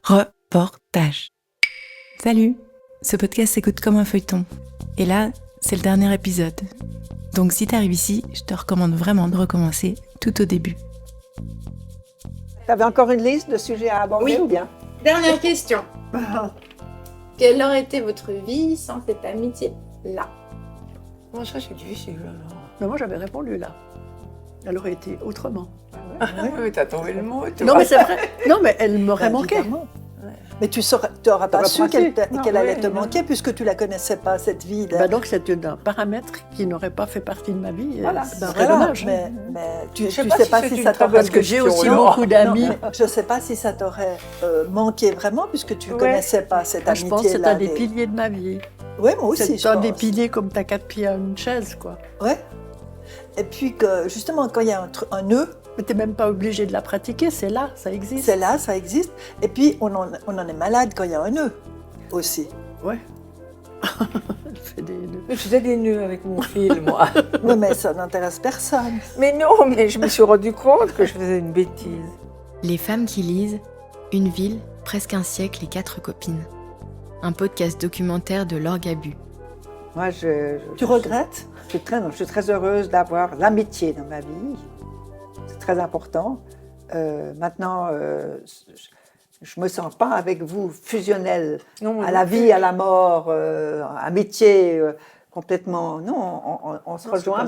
reportage. Salut, ce podcast s'écoute comme un feuilleton. Et là, c'est le dernier épisode. Donc si t'arrives ici, je te recommande vraiment de recommencer tout au début. T'avais encore une liste de sujets à aborder ou bien? Dernière question. Quelle aurait été votre vie sans cette amitié-là? Moi, ça, c'est difficile. Alors. Mais moi, j'avais répondu là. Elle aurait été autrement. Mais t'as trouvé le mot, toi. Non, mais c'est vrai. Non, mais elle m'aurait manqué. Ouais. Mais tu n'auras pas su qu'elle allait te manquer puisque tu ne la connaissais pas, cette vie. Donc c'est un paramètre qui n'aurait pas fait partie de ma vie. Voilà, c'est un vrai dommage. Mais tu ne sais pas pas si ça t'aurait... Parce que j'ai aussi beaucoup d'amis. Je ne sais pas si ça t'aurait manqué vraiment puisque tu ne connaissais pas cette amitié-là. Je pense que c'est un des piliers de ma vie. Oui, moi aussi, c'est un des piliers comme t'as 4 pieds à une chaise, quoi. Oui. Et puis que justement, quand il y a un nœud, mais tu n'es même pas obligé de la pratiquer, c'est là, ça existe. C'est là, ça existe. Et puis, on en est malade quand il y a un nœud aussi. Ouais. Je faisais des nœuds avec mon fil, moi. Oui, mais ça n'intéresse personne. Mais non, mais je me suis rendu compte que je faisais une bêtise. Les femmes qui lisent, une ville, presque un siècle et 4 copines. Un podcast documentaire de Laure Gabu. Moi, Tu regrettes? Je suis très heureuse d'avoir l'amitié dans ma vie. C'est très important. Maintenant, je ne me sens pas avec vous fusionnelle à la vie, à la mort, amitié complètement. Non, on se rejoint.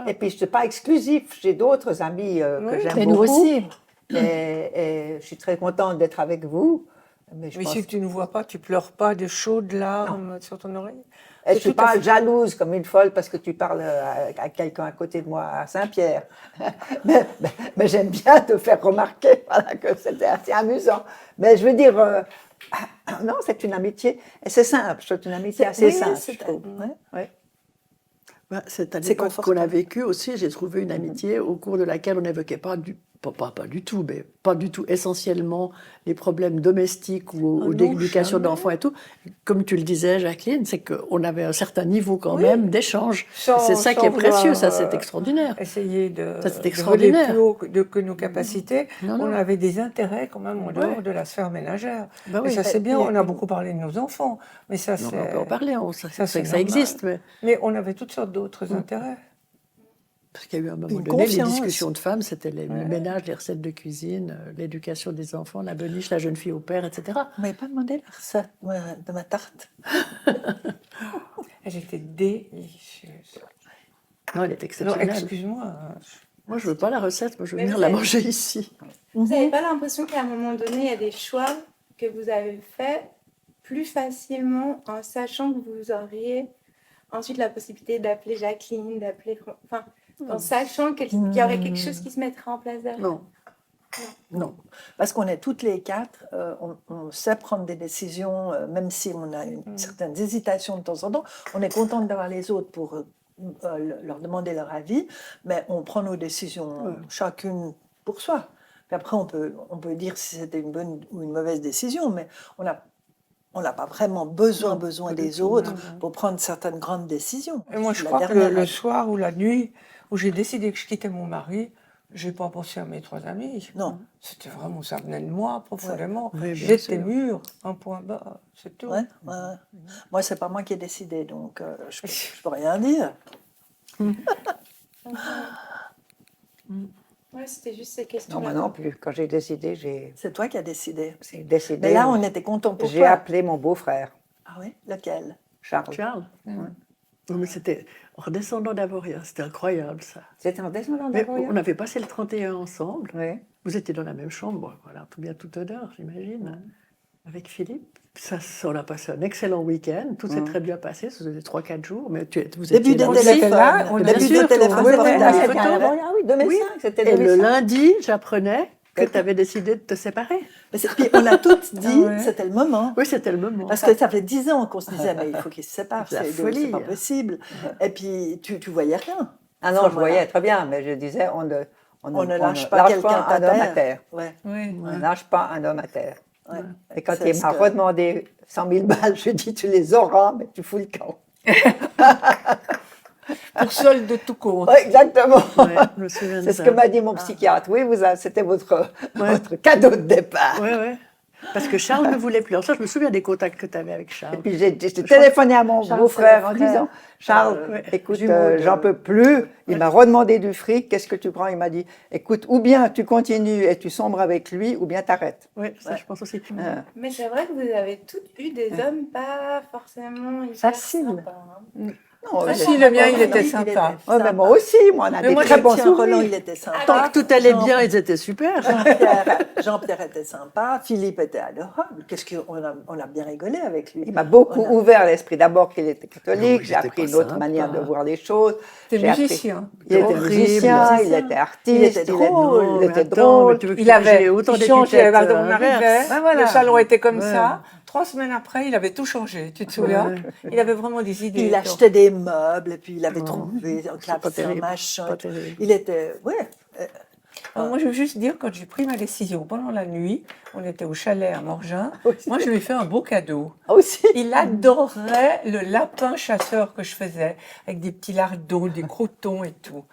Et puis, je ne suis pas exclusif. J'ai d'autres amis que j'aime beaucoup. Nous aussi. Et je suis très contente d'être avec vous. Mais si tu ne vois pas, tu pleures pas de chaudes larmes sur ton oreille? Et je ne suis pas jalouse comme une folle parce que tu parles à quelqu'un à côté de moi, à Saint-Pierre. mais j'aime bien te faire remarquer que c'était assez amusant. Mais je veux dire, non, c'est une amitié, et c'est simple, c'est une amitié assez simple, je trouve. Cette année qu'on a vécue aussi, j'ai trouvé une amitié au cours de laquelle on n'évoquait pas du tout, mais pas du tout essentiellement les problèmes domestiques ou d'éducation d'enfants et tout. Comme tu le disais, Jacqueline, c'est qu'on avait un certain niveau quand même d'échange. C'est ça qui est précieux, ça c'est extraordinaire. Essayer de voler plus haut que nos capacités. On avait des intérêts quand même en dehors de la sphère ménagère. Et ça c'est bien, on a beaucoup parlé de nos enfants. Mais ça c'est... On peut en parler, ça existe. Mais on avait toutes sortes d'autres intérêts. Parce qu'il y a eu à un moment donné, les discussions de femmes, c'était le ménage, les recettes de cuisine, l'éducation des enfants, la beniche, la jeune fille au père, etc. Vous ne m'avez pas demandé la recette de ma tarte. Elle était délicieuse. Non, elle est exceptionnelle. Non, excuse-moi. Moi, je ne veux pas la recette, moi je veux venir la manger ici. Vous n'avez pas l'impression qu'à un moment donné, il y a des choix que vous avez faits plus facilement en sachant que vous auriez ensuite la possibilité d'appeler Jacqueline, en sachant qu'il y aurait quelque chose qui se mettrait en place derrière? Non. Parce qu'on est toutes les quatre, on sait prendre des décisions, même si on a certaines hésitations de temps en temps. On est contente d'avoir les autres pour leur demander leur avis, mais on prend nos décisions chacune pour soi. Puis après, on peut dire si c'était une bonne ou une mauvaise décision, mais on n'a pas vraiment besoin des autres pour prendre certaines grandes décisions. Et moi, je crois que le soir ou la nuit où j'ai décidé que je quittais mon mari, je n'ai pas pensé à mes 3 amis. Non. C'était vraiment, ça venait de moi profondément. Oui, j'étais mûre, un point bas, c'est tout. Moi, c'est pas moi qui ai décidé, donc je peux rien dire. C'était juste ces questions. Non, moi non plus. Quand j'ai décidé, C'est toi qui as décidé. j'ai décidé. Mais là, on était contents pour toi. J'ai appelé mon beau-frère. Ah oui? Lequel? Charles. Non, mais c'était en redescendant d'Avoria, c'était incroyable ça. C'était en descendant Mais d'Avoria. on avait passé le 31 ensemble. Oui. Vous étiez dans la même chambre, voilà, bien toute honneur, j'imagine, avec Philippe. On a passé un excellent week-end, tout s'est très bien passé, ça faisait 3-4 jours, mais vous étiez là aussi. Début de téléphone. Oui, 2005, c'était 2005. Et le lundi, j'apprenais que tu avais décidé de te séparer. Puis on a toutes dit, c'était le moment. Oui, c'était le moment. Parce que ça fait 10 ans qu'on se disait, mais il faut qu'ils se séparent, C'est la folie. c'est pas possible. Et puis, tu voyais rien. Ah non, je voyais très bien, mais je disais, on ne lâche pas quelqu'un un homme à terre. Ouais. On ne lâche pas un homme à terre. Ouais. Et quand il m'a redemandé 100 000 balles, je dis, tu les auras, mais tu fous le camp. Pour solde de tout compte. Ouais, exactement. Ouais, je me souviens de C'est ça. ce que m'a dit mon psychiatre. Oui, c'était votre cadeau de départ. Ouais. Parce que Charles ne voulait plus. Alors ça, je me souviens des contacts que tu avais avec Charles. Et puis j'ai téléphoné à mon beau-frère en disant « Charles, écoute, j'en peux plus. » Il m'a redemandé du fric. « Qu'est-ce que tu prends ?» Il m'a dit « Écoute, ou bien tu continues et tu sombres avec lui, ou bien t'arrêtes. » Oui, ça je pense aussi. Mais c'est vrai que vous avez toutes eu des hommes pas forcément hyper Facile. sympas, hein. Non, Si, le mien, il était sympa. Oh, mais moi aussi, moi, on a des Moi, très bons Roland, souvenirs. il était sympa. Tant que tout allait bien, ils étaient super. Jean-Pierre était sympa, Philippe était adorable. On a bien rigolé avec lui. Il m'a beaucoup ouvert l'esprit. D'abord qu'il était catholique, oui, j'ai j'étais appris pas une autre sympa. manière de voir les choses. C'était J'ai appris- musicien. Il était Horrible. musicien, il était artiste, était drôle. il était Attends, drôle. mais tu veux Il avait autant il changeait, d'épithètes on arrivait, inverses. Ben voilà. le salon était comme Ouais. ça. 3 semaines après, il avait tout changé, tu te souviens? Il avait vraiment des idées. Il achetait des meubles et puis il avait Non, trouvé un pas clavecin, terrible, machin. pas terrible. Il était, Alors, moi, je veux juste dire, quand j'ai pris ma décision pendant la nuit, on était au chalet à Morgin, moi, je lui ai fait un beau cadeau. Ah, aussi. Il adorait le lapin chasseur que je faisais, avec des petits lardons, des crotons et tout.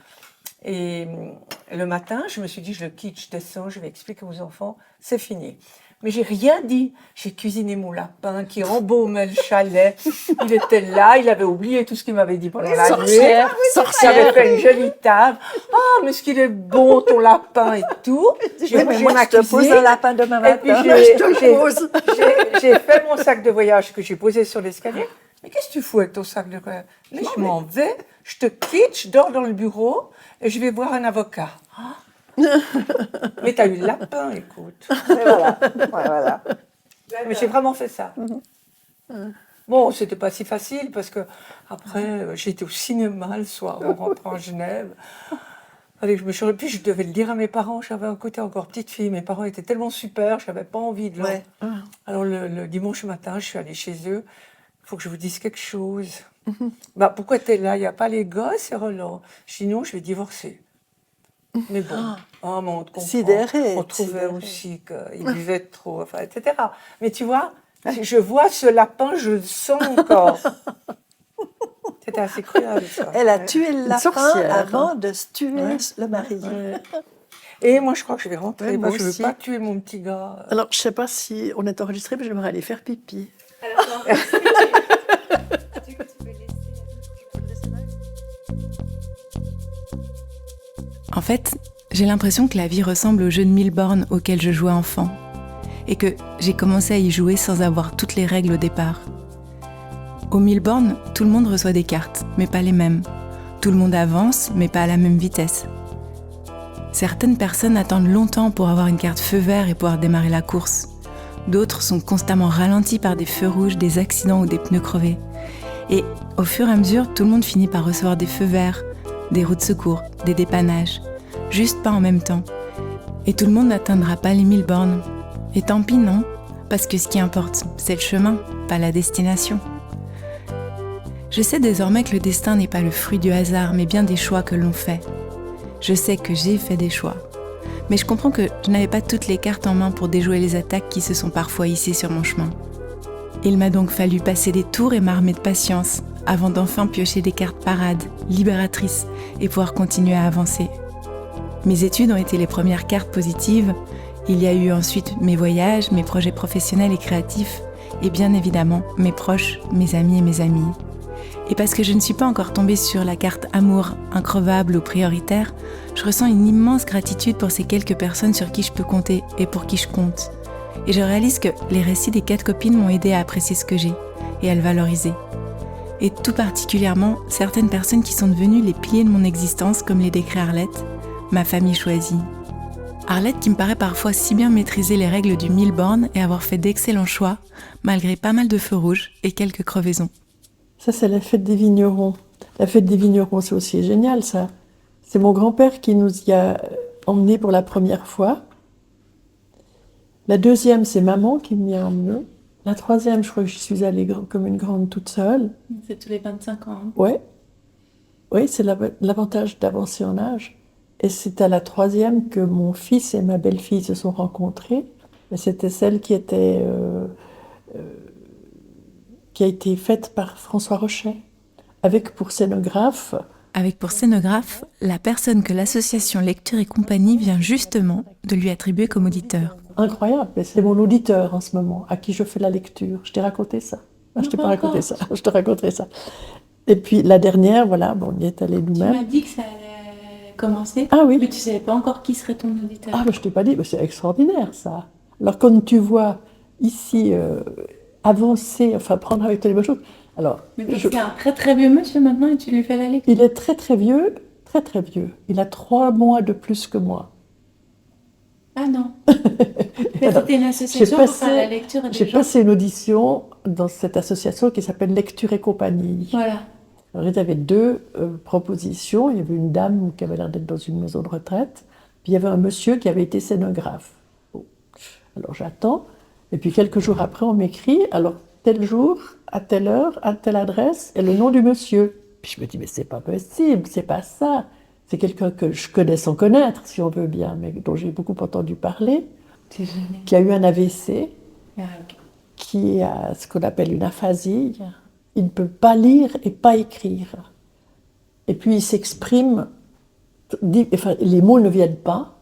Et le matin, je me suis dit, je le quitte, je descends, je vais expliquer aux enfants, c'est fini. Mais j'ai rien dit. J'ai cuisiné mon lapin qui embaumait le chalet. Il était là, il avait oublié tout ce qu'il m'avait dit pendant la nuit. Sorcière, sorcière. J'avais fait une jolie table. Ah, mais ce qu'il est bon ton lapin et tout. J'ai mais rangé moi, ma je te pose cuisine. un lapin demain Et puis matin. j'ai fait mon sac de voyage que j'ai posé sur l'escalier. Mais qu'est-ce que tu fous avec ton sac de voyage? Mais je m'en vais, je te quitte, je dors dans le bureau et je vais voir un avocat. Ah. Mais t'as eu le lapin, écoute. Et voilà. Ouais, voilà. Mais j'ai vraiment fait ça. Bon, c'était pas si facile parce que après j'étais au cinéma le soir, on rentre en Genève. Allez, puis je devais le dire à mes parents, j'avais un côté encore petite fille, mes parents étaient tellement super, j'avais pas envie de leur... Ouais. Alors le dimanche matin, je suis allée chez eux, il faut que je vous dise quelque chose. Bah, pourquoi t'es là? Il n'y a pas les gosses, Roland? Je dis non, je vais divorcer. Mais bon, mais on te comprend. Sidéré, On trouvait sidéré. aussi qu'il buvait trop, enfin, etc. Mais tu vois, je vois ce lapin, je le sens encore. C'était assez cruel, ça. Elle a tué le lapin sorcière. avant de tuer le mari. Et moi, je crois que je vais rentrer, Ouais, moi parce que je ne aussi. veux pas tuer mon petit gars. Alors, je ne sais pas si on est enregistré, mais j'aimerais aller faire pipi. Alors, non, est-ce que tu peux laisser En fait, j'ai l'impression que la vie ressemble au jeu de 1000 bornes auquel je jouais enfant. Et que j'ai commencé à y jouer sans avoir toutes les règles au départ. Aux 1000 bornes, tout le monde reçoit des cartes, mais pas les mêmes. Tout le monde avance, mais pas à la même vitesse. Certaines personnes attendent longtemps pour avoir une carte feu vert et pouvoir démarrer la course. D'autres sont constamment ralentis par des feux rouges, des accidents ou des pneus crevés. Et au fur et à mesure, tout le monde finit par recevoir des feux verts, des roues de secours, des dépannages. Juste pas en même temps. Et tout le monde n'atteindra pas les 1000 bornes. Et tant pis non, parce que ce qui importe, c'est le chemin, pas la destination. Je sais désormais que le destin n'est pas le fruit du hasard, mais bien des choix que l'on fait. Je sais que j'ai fait des choix. Mais je comprends que je n'avais pas toutes les cartes en main pour déjouer les attaques qui se sont parfois hissées sur mon chemin. Il m'a donc fallu passer des tours et m'armer de patience, avant d'enfin piocher des cartes parades, libératrices, et pouvoir continuer à avancer. Mes études ont été les premières cartes positives. Il y a eu ensuite mes voyages, mes projets professionnels et créatifs, et bien évidemment mes proches, mes amis et mes amies. Et parce que je ne suis pas encore tombée sur la carte amour increvable ou prioritaire, je ressens une immense gratitude pour ces quelques personnes sur qui je peux compter et pour qui je compte. Et je réalise que les récits des 4 copines m'ont aidé à apprécier ce que j'ai et à le valoriser. Et tout particulièrement certaines personnes qui sont devenues les piliers de mon existence, comme les décrit Arlette, ma famille choisie. Arlette qui me paraît parfois si bien maîtriser les règles du 1000 bornes et avoir fait d'excellents choix, malgré pas mal de feux rouges et quelques crevaisons. Ça, c'est la fête des vignerons. La fête des vignerons, c'est aussi génial, ça. C'est mon grand-père qui nous y a emmenés pour la première fois. La deuxième, c'est maman qui m'y a emmenée. La troisième, je crois que je suis allée comme une grande toute seule. C'est tous les 25 ans. Ouais. Oui, c'est l'avantage d'avancer en âge. Et c'est à la troisième que mon fils et ma belle-fille se sont rencontrés. Et c'était celle qui a été faite par François Rochet, avec pour scénographe... Avec pour scénographe, la personne que l'association Lecture et Compagnie vient justement de lui attribuer comme auditeur. incroyable. Mais c'est mon auditeur en ce moment, à qui je fais la lecture. Je t'ai raconté ça. Ah, je t'ai pas raconté ça. Je te raconterai ça. Et puis la dernière, voilà, bon, on y est allé Tu nous-mêmes. m'as dit que ça allait commencer, Ah oui. mais tu savais pas encore qui serait ton auditeur. Ah, mais je t'ai pas dit, mais c'est extraordinaire ça. Alors, quand tu vois ici avancer, enfin prendre avec toi les bonnes choses. Alors, Mais c'est un très très vieux monsieur maintenant et tu lui fais la lecture. il est très très vieux, très très vieux. Il a 3 mois de plus que moi. Ah non. Mais Alors, c'était une association pour faire la lecture à des j'ai gens. passé une audition dans cette association qui s'appelle Lecture et Compagnie. Voilà. Alors, il y avait 2 propositions. Il y avait une dame qui avait l'air d'être dans une maison de retraite, puis il y avait un monsieur qui avait été scénographe. Bon. Alors j'attends, et puis quelques jours après, on m'écrit, alors tel jour, à telle heure, à telle adresse, et le nom du monsieur. Puis je me dis, mais c'est pas possible, c'est pas ça. C'est quelqu'un que je connais sans connaître, si on veut bien, mais dont j'ai beaucoup entendu parler, C'est génial. qui a eu un AVC, Ah, ok. qui a ce qu'on appelle une aphasie. Il ne peut pas lire et pas écrire. Et puis il s'exprime, enfin, les mots ne viennent pas.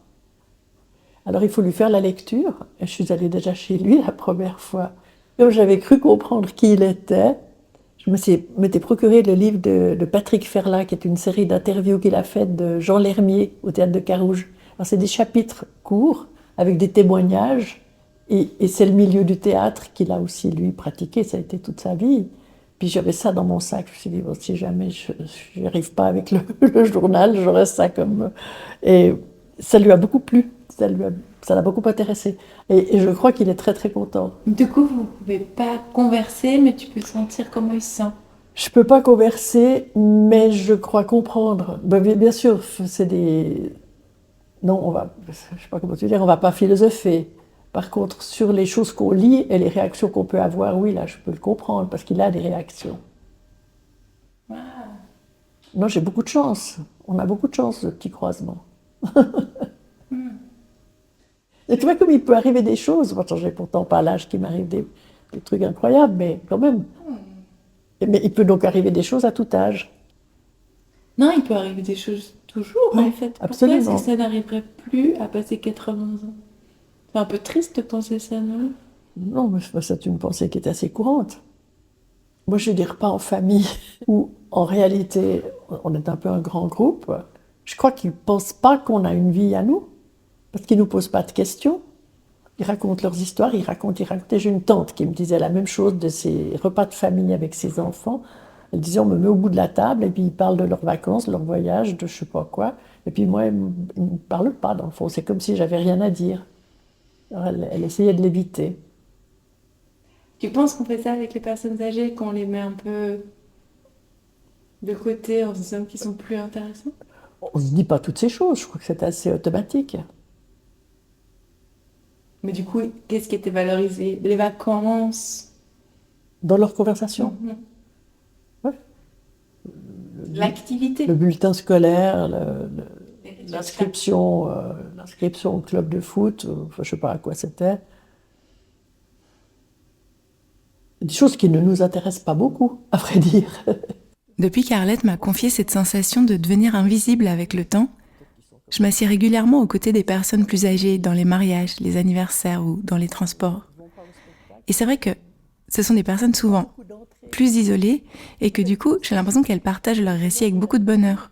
Alors il faut lui faire la lecture. Et je suis allée déjà chez lui la première fois. Comme j'avais cru comprendre qui il était, je m'étais procuré le livre de Patrick Ferlat, qui est une série d'interviews qu'il a faites de Jean Lermier au théâtre de Carouge. Alors c'est des chapitres courts avec des témoignages. Et c'est le milieu du théâtre qu'il a aussi, lui, pratiqué. Ça a été toute sa vie. Puis j'avais ça dans mon sac. Je me suis dit, bon, si jamais je n'y arrive pas avec le journal, j'aurai ça comme... Et ça lui a beaucoup plu. Ça l'a beaucoup intéressé. Et je crois qu'il est très, très content. Du coup, vous pouvez pas converser, mais tu peux sentir comment il se sent. Je peux pas converser, mais je crois comprendre. Ben, bien sûr, c'est des... Non, je sais pas comment te dire, on va pas philosopher. Par contre, sur les choses qu'on lit et les réactions qu'on peut avoir, oui, là, je peux le comprendre, parce qu'il a des réactions. Wow. Non, j'ai beaucoup de chance. On a beaucoup de chance, ce petit croisement. Et tu vois, comme il peut arriver des choses, moi, j'ai pourtant pas l'âge qui m'arrive des trucs incroyables, mais quand même. Mais il peut donc arriver des choses à tout âge. Non, il peut arriver des choses toujours, Oui, en fait. Pourquoi absolument. est-ce que ça n'arriverait plus à passer 80 ans? C'est un peu triste de penser ça, non? Non, mais c'est une pensée qui est assez courante. Moi, j'ai des repas en famille où, en réalité, on est un peu un grand groupe. Je crois qu'ils ne pensent pas qu'on a une vie à nous, parce qu'ils ne nous posent pas de questions. Ils racontent leurs histoires, ils racontent. Et j'ai une tante qui me disait la même chose de ses repas de famille avec ses enfants. Elle disait, on me met au bout de la table, et puis ils parlent de leurs vacances, leurs voyages, de je ne sais pas quoi. Et puis moi, ils ne me parlent pas, dans le fond. C'est comme si j'avais rien à dire. Alors, elle essayait de l'éviter. Tu penses qu'on fait ça avec les personnes âgées, qu'on les met un peu de côté en se disant qu'ils sont plus intéressants? On ne se dit pas toutes ces choses, je crois que c'est assez automatique. Mais du coup, qu'est-ce qui était valorisé? Les vacances? Dans leur conversation, Mhm. Ouais. L'activité? Le bulletin scolaire, Les résultats. l'inscription au club de foot, enfin, je ne sais pas à quoi c'était. Des choses qui ne nous intéressent pas beaucoup, à vrai dire. Depuis qu'Arlette m'a confié cette sensation de devenir invisible avec le temps, je m'assieds régulièrement aux côtés des personnes plus âgées dans les mariages, les anniversaires ou dans les transports. Et c'est vrai que ce sont des personnes souvent plus isolées et que du coup, j'ai l'impression qu'elles partagent leurs récits avec beaucoup de bonheur.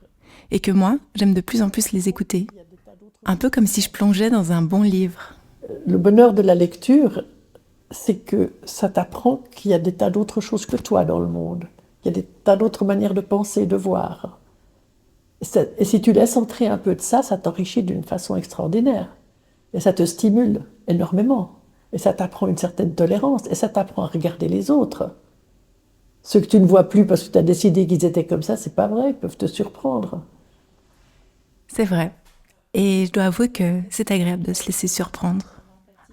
Et que moi, j'aime de plus en plus les écouter. Un peu comme si je plongeais dans un bon livre. Le bonheur de la lecture, c'est que ça t'apprend qu'il y a des tas d'autres choses que toi dans le monde. Il y a des tas d'autres manières de penser, de voir. Et si tu laisses entrer un peu de ça, ça t'enrichit d'une façon extraordinaire. Et ça te stimule énormément. Et ça t'apprend une certaine tolérance. Et ça t'apprend à regarder les autres. Ceux que tu ne vois plus parce que tu as décidé qu'ils étaient comme ça, c'est pas vrai, ils peuvent te surprendre. C'est vrai. Et je dois avouer que c'est agréable de se laisser surprendre.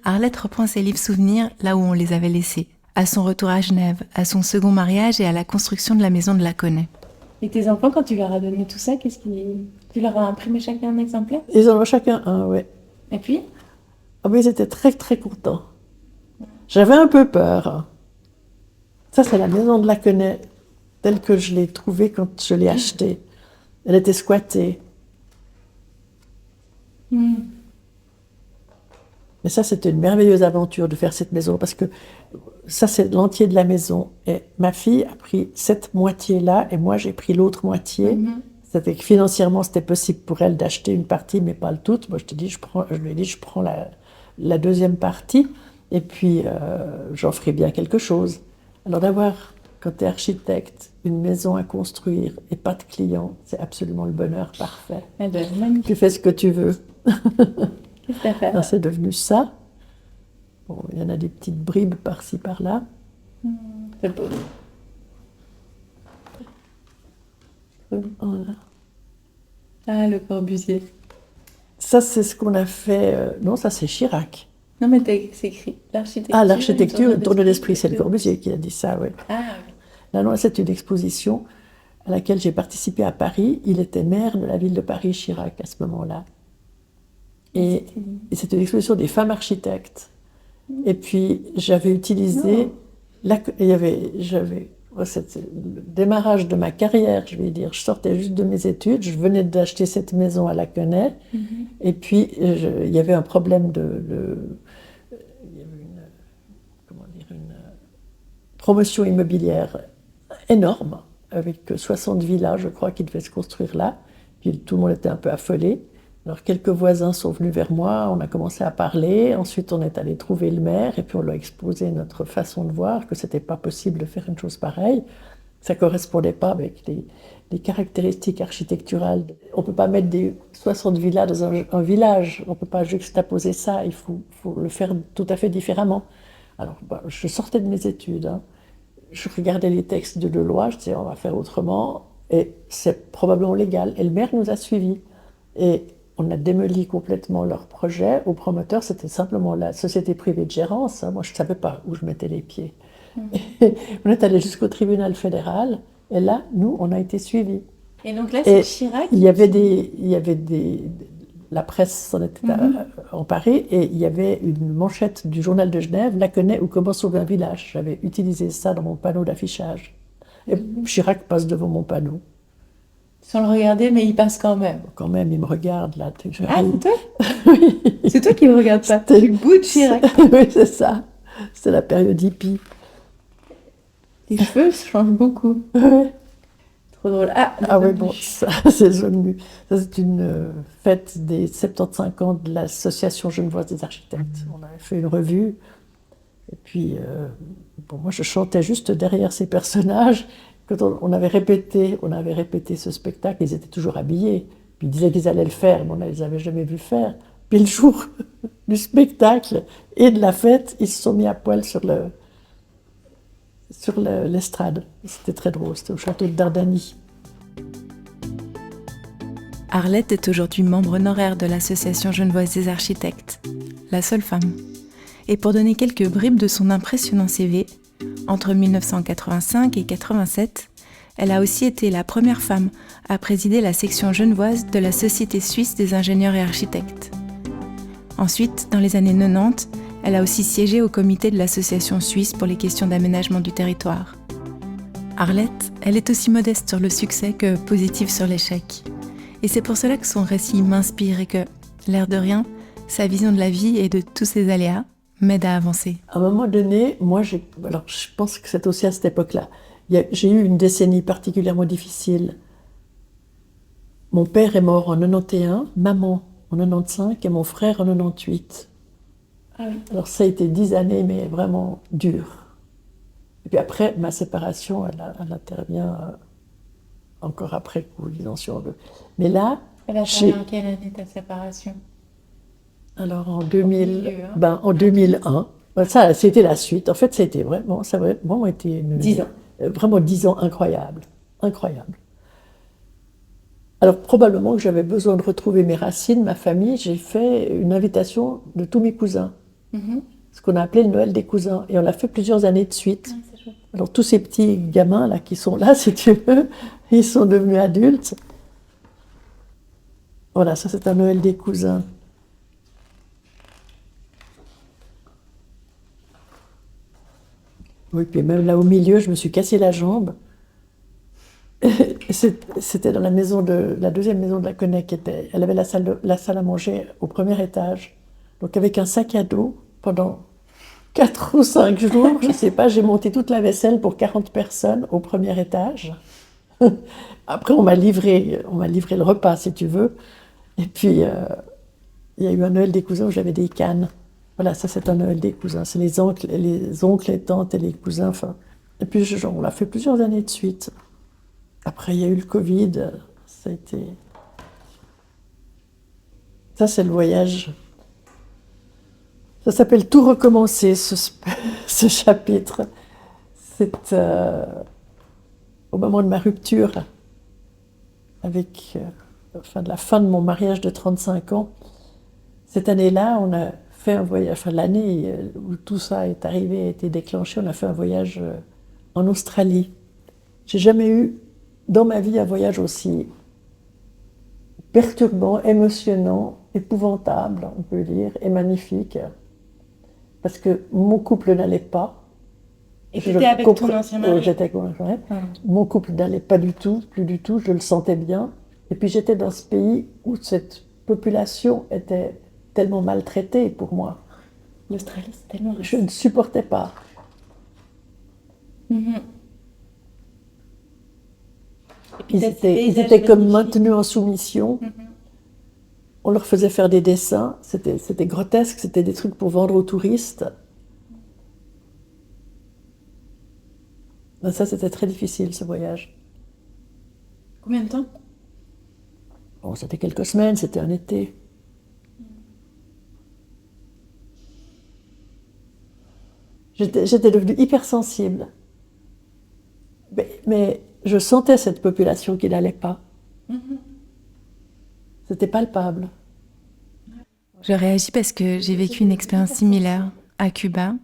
Arlette reprend ses livres souvenirs là où on les avait laissés. À son retour à Genève, à son second mariage et à la construction de la maison de Laconnet. Et tes enfants, quand tu leur as donné tout ça, tu leur as imprimé chacun un exemplaire? Ils en ont chacun un, oui. Et puis? Ah, mais ils étaient très, très contents. J'avais un peu peur. Ça, c'est la maison de Laconnet, telle que je l'ai trouvée quand je l'ai achetée. Elle était squattée. Mais ça, c'était une merveilleuse aventure de faire cette maison, parce que ça, c'est l'entier de la maison. Et ma fille a pris cette moitié-là, et moi, j'ai pris l'autre moitié. C'était que financièrement, c'était possible pour elle d'acheter une partie, mais pas le tout. Moi, je lui ai dit, je prends la deuxième partie, et puis j'en ferai bien quelque chose. Alors d'avoir, quand tu es architecte, une maison à construire et pas de clients, c'est absolument le bonheur parfait. Elle doit être magnifique. Tu fais ce que tu veux. Qu'est-ce que t'as fait? Alors, c'est devenu ça. Bon, il y en a des petites bribes par-ci, par-là. C'est beau. Voilà. Ah, le Corbusier. Ça, c'est ce qu'on a fait. Non, ça, c'est Chirac. Non, mais c'est écrit l'architecture. Ah, l'architecture, une tournée d'esprit, c'est le Corbusier qui a dit ça, oui. Ah, oui. Là, non, c'est une exposition à laquelle j'ai participé à Paris. Il était maire de la ville de Paris, Chirac, à ce moment-là. Et c'était une exposition des femmes architectes. Et puis, j'avais utilisé... C'était le démarrage de ma carrière, je vais dire. Je sortais juste de mes études, je venais d'acheter cette maison à Laquenay, et puis il y avait un problème il y avait une promotion immobilière énorme, avec 60 villas, je crois, qui devaient se construire là. Puis tout le monde était un peu affolé. Alors quelques voisins sont venus vers moi, on a commencé à parler, ensuite on est allé trouver le maire et puis on lui a exposé notre façon de voir, que c'était pas possible de faire une chose pareille. Ça correspondait pas avec les caractéristiques architecturales. On peut pas mettre des 60 villas dans un village, on peut pas juxtaposer ça, il faut le faire tout à fait différemment. Alors je sortais de mes études, hein. Je regardais les textes de loi, je disais on va faire autrement et c'est probablement légal. Et le maire nous a suivis. Et on a démoli complètement leur projet. Au promoteur, c'était simplement la société privée de gérance. Moi, je ne savais pas où je mettais les pieds. Et on est allé jusqu'au tribunal fédéral. Et là, nous, on a été suivis. Et donc là, c'est Chirac. La presse s'en était emparée. Et il y avait une manchette du journal de Genève, Laquenay, où commence un village. J'avais utilisé ça dans mon panneau d'affichage. Et Chirac passe devant mon panneau. Sans le regarder, mais il passe quand même. Quand même, il me regarde là. Ah, c'est toi? Oui. C'est toi qui me regardes pas. C'était le bout de Chirac. Oui, c'est ça. C'est la période hippie. Les cheveux changent beaucoup. Ouais. Trop drôle. Ah oui, bon, ça, c'est jaune. Ça, c'est une fête des 75 ans de l'Association genevoise des architectes. On avait fait une revue. Et puis, moi, je chantais juste derrière ces personnages. Quand on avait répété ce spectacle, ils étaient toujours habillés. Puis ils disaient qu'ils allaient le faire, mais on ne les avait jamais vus faire. Puis le jour du spectacle et de la fête, ils se sont mis à poil sur l'estrade. C'était très drôle, c'était au château de Dardany. Arlette est aujourd'hui membre honoraire de l'Association genevoise des architectes, la seule femme. Et pour donner quelques bribes de son impressionnant CV, entre 1985 et 1987, elle a aussi été la première femme à présider la section genevoise de la Société suisse des ingénieurs et architectes. Ensuite, dans les années 90, elle a aussi siégé au comité de l'Association suisse pour les questions d'aménagement du territoire. Arlette, elle est aussi modeste sur le succès que positive sur l'échec. Et c'est pour cela que son récit m'inspire et que, l'air de rien, sa vision de la vie et de tous ses aléas m'aide à avancer. À un moment donné, je pense que c'est aussi à cette époque-là. J'ai eu une décennie particulièrement difficile. Mon père est mort en 91, maman en 95 et mon frère en 98. Ah oui. Alors ça a été 10 années, mais vraiment dures. Et puis après, ma séparation, elle intervient encore après coup, disons si on veut. Mais là... Elle a en quelle année ta séparation? Alors en 2001, ça c'était la suite. En fait, ça a vraiment été 10 ans. Vraiment 10 ans incroyables. Alors probablement que j'avais besoin de retrouver mes racines, ma famille. J'ai fait une invitation de tous mes cousins, ce qu'on a appelé le Noël des cousins. Et on l'a fait plusieurs années de suite. Alors tous ces petits gamins là qui sont là, si tu veux, ils sont devenus adultes. Voilà, ça c'est un Noël des cousins. Oui, puis même là au milieu, je me suis cassé la jambe. C'était dans la deuxième maison de Laquenay elle avait la salle à manger au premier étage. Donc avec un sac à dos, pendant 4 ou 5 jours, je ne sais pas, j'ai monté toute la vaisselle pour 40 personnes au premier étage. Après, on m'a livré le repas, si tu veux. Et puis, il y a eu un Noël des cousins où j'avais des cannes. Voilà, ça c'est un Noël des cousins. C'est les oncles, les tantes et les cousins. Enfin. Et puis, on l'a fait plusieurs années de suite. Après, il y a eu le Covid. Ça a été... Ça, c'est le voyage. Ça s'appelle Tout recommencer, ce chapitre. C'est au moment de ma rupture, avec la fin de mon mariage de 35 ans. Cette année-là, on a fait un voyage, enfin l'année où tout ça est arrivé, a été déclenché, on a fait un voyage en Australie. J'ai jamais eu dans ma vie un voyage aussi perturbant, émotionnant, épouvantable, on peut dire, et magnifique. Parce que mon couple n'allait pas. Et tu étais avec ton ancien mari? J'étais avec mon ancien mari. Mon couple n'allait pas du tout, plus du tout, je le sentais bien. Et puis j'étais dans ce pays où cette population était tellement maltraitée pour moi. L'Australie, c'est tellement... Je ne supportais pas. Ils étaient comme maintenus en soumission. On leur faisait faire des dessins, c'était grotesque, c'était des trucs pour vendre aux touristes. Ben ça, c'était très difficile, ce voyage. Combien de temps? Bon, c'était quelques semaines, c'était un été. J'étais devenue hypersensible. Mais je sentais cette population qui n'allait pas. C'était palpable. Je réagis parce que j'ai vécu une expérience similaire à Cuba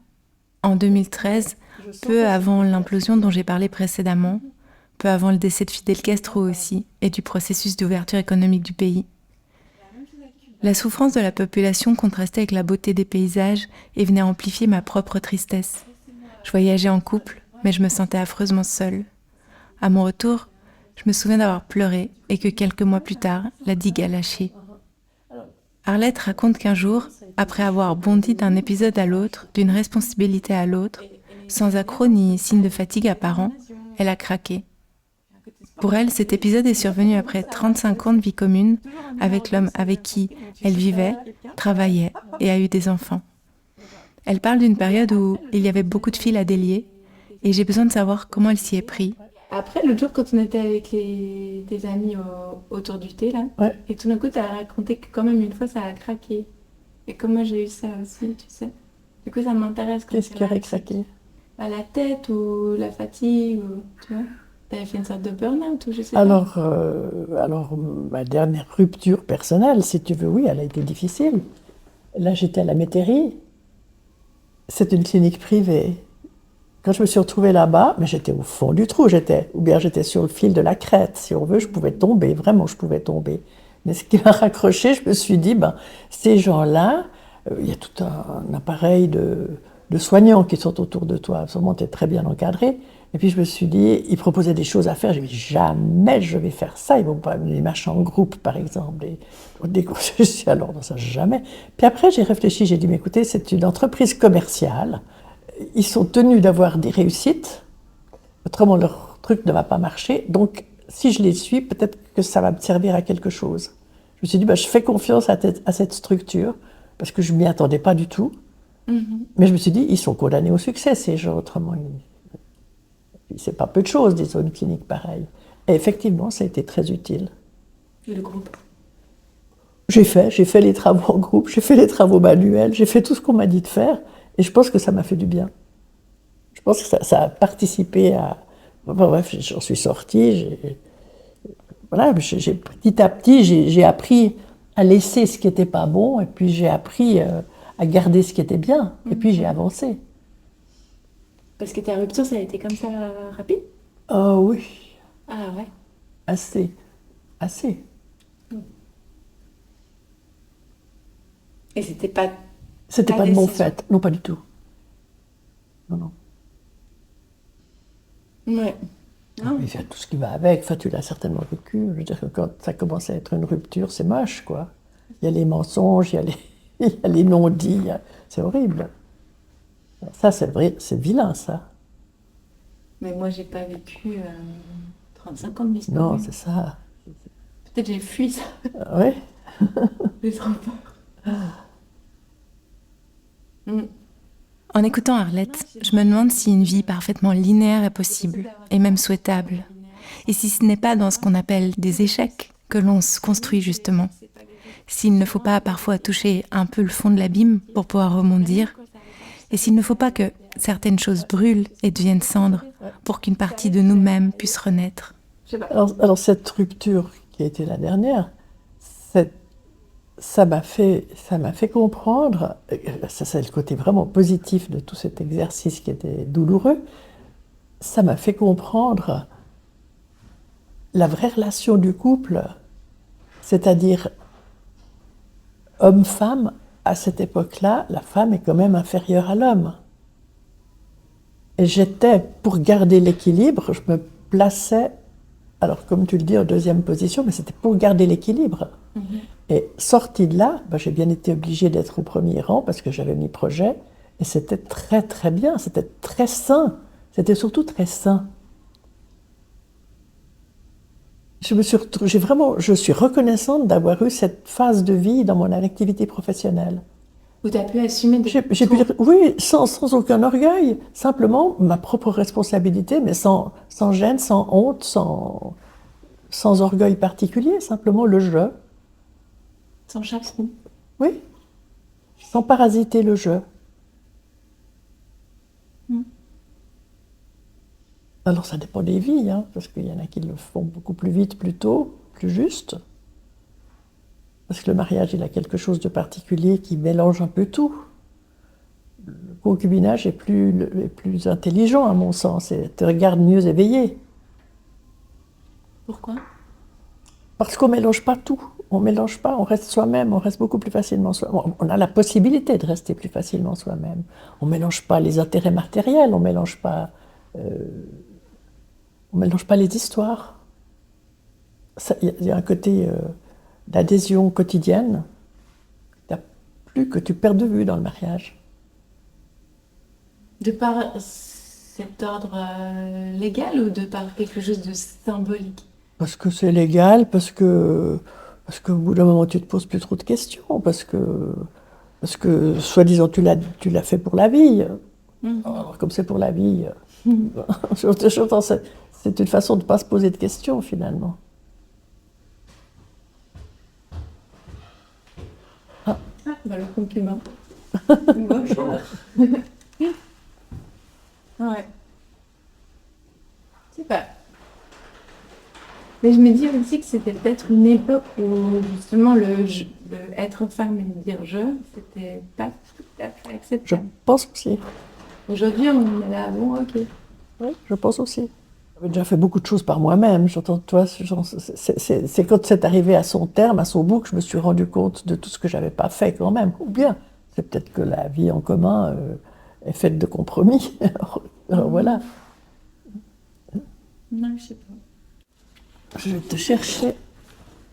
en 2013, peu avant l'implosion dont j'ai parlé précédemment, peu avant le décès de Fidel Castro aussi, et du processus d'ouverture économique du pays. La souffrance de la population contrastait avec la beauté des paysages et venait amplifier ma propre tristesse. Je voyageais en couple, mais je me sentais affreusement seule. À mon retour, je me souviens d'avoir pleuré et que quelques mois plus tard, la digue a lâché. Arlette raconte qu'un jour, après avoir bondi d'un épisode à l'autre, d'une responsabilité à l'autre, sans accroc ni signe de fatigue apparent, elle a craqué. Pour elle, cet épisode est survenu après 35 ans de vie commune avec l'homme avec qui elle vivait, travaillait et a eu des enfants. Elle parle d'une période où il y avait beaucoup de fils à délier et j'ai besoin de savoir comment elle s'y est prise. Après, l'autre jour, quand on était avec tes amis autour du thé, là, Ouais. et tout d'un coup, tu as raconté que quand même une fois, ça a craqué. Et comme moi, j'ai eu ça aussi, tu sais. Du coup, ça m'intéresse. Qu'est-ce qui aurait craqué? La tête ou la fatigue, ou, tu vois. Tu avais fait une sorte de burn-out ou je sais pas. Alors, ma dernière rupture personnelle, si tu veux, oui, elle a été difficile. Là, j'étais à la Métairie. C'est une clinique privée. Quand je me suis retrouvée là-bas, mais j'étais au fond du trou, ou bien j'étais sur le fil de la crête, si on veut, je pouvais tomber, vraiment, je pouvais tomber. Mais ce qui m'a raccroché, je me suis dit, ces gens-là, il y a tout un appareil de soignants qui sont autour de toi, sûrement tu es très bien encadré. Et puis je me suis dit, ils proposaient des choses à faire, j'ai dit, jamais je vais faire ça, ils vont pas les marches en groupe, par exemple, des courses, je suis alors dans ça, jamais. Puis après, j'ai réfléchi, j'ai dit, mais écoutez, c'est une entreprise commerciale, ils sont tenus d'avoir des réussites, autrement leur truc ne va pas marcher, donc si je les suis, peut-être que ça va me servir à quelque chose. Je me suis dit, je fais confiance à cette structure, parce que je ne m'y attendais pas du tout, mais je me suis dit, ils sont condamnés au succès, ces gens, autrement, c'est pas peu de choses, des zones cliniques pareilles. Et effectivement, ça a été très utile. Et le groupe? J'ai fait les travaux en groupe, j'ai fait les travaux manuels, j'ai fait tout ce qu'on m'a dit de faire, et je pense que ça m'a fait du bien. Je pense que ça a participé à... bref, j'en suis sortie, petit à petit, j'ai appris à laisser ce qui n'était pas bon, et puis j'ai appris à garder ce qui était bien, et puis j'ai avancé. Parce que ta rupture, ça a été comme ça rapide? Oh oui. Ah ouais. Assez. Et c'était pas... C'était pas de mon fait. Non, pas du tout. Non. Ouais. Non. Il y a tout ce qui va avec. Enfin, tu l'as certainement vécu. Je veux dire que quand ça commence à être une rupture, c'est moche, quoi. Il y a les mensonges, il y a les... il y a les non-dits, c'est horrible. Ça, c'est vrai, c'est vilain, ça. Mais moi, j'ai pas vécu 35 ans de mystomy. Non, c'est ça. Peut-être j'ai fui ça. Oui. Les enfants. En écoutant Arlette, je me demande si une vie parfaitement linéaire est possible, et même souhaitable. Et si ce n'est pas dans ce qu'on appelle des échecs que l'on se construit justement. S'il ne faut pas parfois toucher un peu le fond de l'abîme pour pouvoir rebondir. Et s'il ne faut pas que certaines choses brûlent et deviennent cendres pour qu'une partie de nous-mêmes puisse renaître. Alors cette rupture qui a été la dernière, ça m'a fait comprendre, ça c'est le côté vraiment positif de tout cet exercice qui était douloureux, ça m'a fait comprendre la vraie relation du couple, c'est-à-dire homme-femme. À cette époque-là, la femme est quand même inférieure à l'homme. Et j'étais, pour garder l'équilibre, je me plaçais, alors comme tu le dis, en deuxième position, mais c'était pour garder l'équilibre. Et sortie de là, j'ai bien été obligée d'être au premier rang parce que j'avais mes projets, et c'était très très bien, c'était très sain, c'était surtout très sain. Je suis reconnaissante d'avoir eu cette phase de vie dans mon activité professionnelle. Où tu as pu assumer J'ai pu dire, oui, sans aucun orgueil, simplement ma propre responsabilité, mais sans gêne, sans honte, sans orgueil particulier, simplement le jeu. Sans chaperon. Oui, sans parasiter le jeu. Alors ça dépend des vies, hein, parce qu'il y en a qui le font beaucoup plus vite, plus tôt, plus juste. Parce que le mariage, il a quelque chose de particulier qui mélange un peu tout. Le concubinage est plus intelligent, à mon sens, et te regarde mieux éveillé. Pourquoi ? Parce qu'on ne mélange pas tout. On ne mélange pas, on reste soi-même, on reste beaucoup plus facilement soi-même. On a la possibilité de rester plus facilement soi-même. On ne mélange pas les intérêts matériels, on ne mélange pas les histoires. Il y a un côté d'adhésion quotidienne que tu perds de vue dans le mariage. De par cet ordre légal ou de par quelque chose de symbolique ? Parce que c'est légal, parce que au bout d'un moment tu te poses plus trop de questions, parce que soi-disant tu l'as fait pour la vie. Alors, comme c'est pour la vie, c'est une façon de ne pas se poser de questions finalement. Le concubin. Bonjour. Ouais. Je sais pas. Mais je me dis aussi que c'était peut-être une époque où justement le être femme et dire je, c'était pas tout à fait Je acceptable. pense aussi. Aujourd'hui, on est là, bon, ok. Oui, je pense aussi. J'avais déjà fait beaucoup de choses par moi-même. C'est quand c'est arrivé à son terme, à son bout, que je me suis rendu compte de tout ce que j'avais pas fait quand même. Ou bien, c'est peut-être que la vie en commun est faite de compromis. Alors voilà. Non, je sais pas. Je vais te chercher.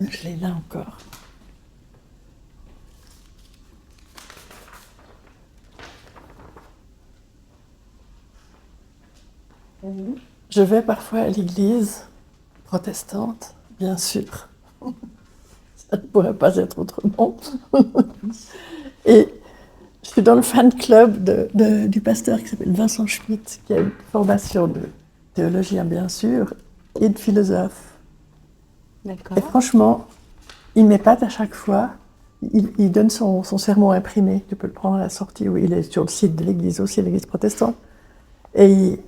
Je l'ai là encore. Je vais parfois à l'église protestante, bien sûr. Ça ne pourrait pas être autrement. Et je suis dans le fan club du pasteur qui s'appelle Vincent Schmitt, qui a une formation de théologien, bien sûr, et de philosophe. D'accord. Et franchement, il m'épate à chaque fois. Il donne son sermon imprimé. Tu peux le prendre à la sortie, où il est sur le site de l'église aussi, l'église protestante. Et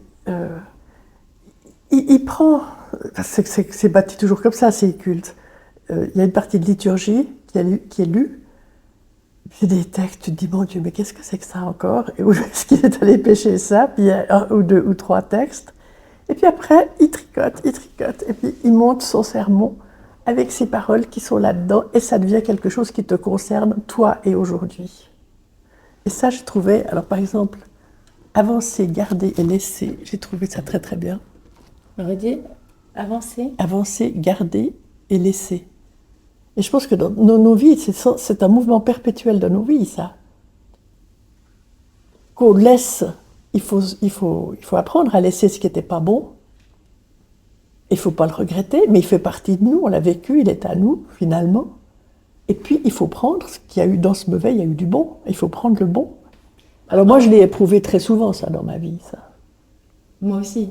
il prend, c'est bâti toujours comme ça, c'est culte. Il y a une partie de liturgie qui est lue. Puis des textes, tu te dis, mon Dieu, mais qu'est-ce que c'est que ça encore? Et où est-ce qu'il est allé pêcher ça? Puis il y a 1 ou 2 ou 3 textes. Et puis après, il tricote. Et puis il monte son sermon avec ces paroles qui sont là-dedans. Et ça devient quelque chose qui te concerne, toi et aujourd'hui. Et ça, j'ai trouvé, alors par exemple, avancer, garder et laisser, j'ai trouvé ça très très bien. On aurait dit avancer. Avancer, garder et laisser. Et je pense que dans nos vies, c'est un mouvement perpétuel dans nos vies, ça. Qu'on laisse, il faut apprendre à laisser ce qui n'était pas bon. Il ne faut pas le regretter, mais il fait partie de nous, on l'a vécu, il est à nous, finalement. Et puis, il faut prendre ce qu'il y a eu dans ce mauvais, il y a eu du bon. Il faut prendre le bon. Alors moi, je l'ai éprouvé très souvent, ça, dans ma vie, ça. Moi aussi.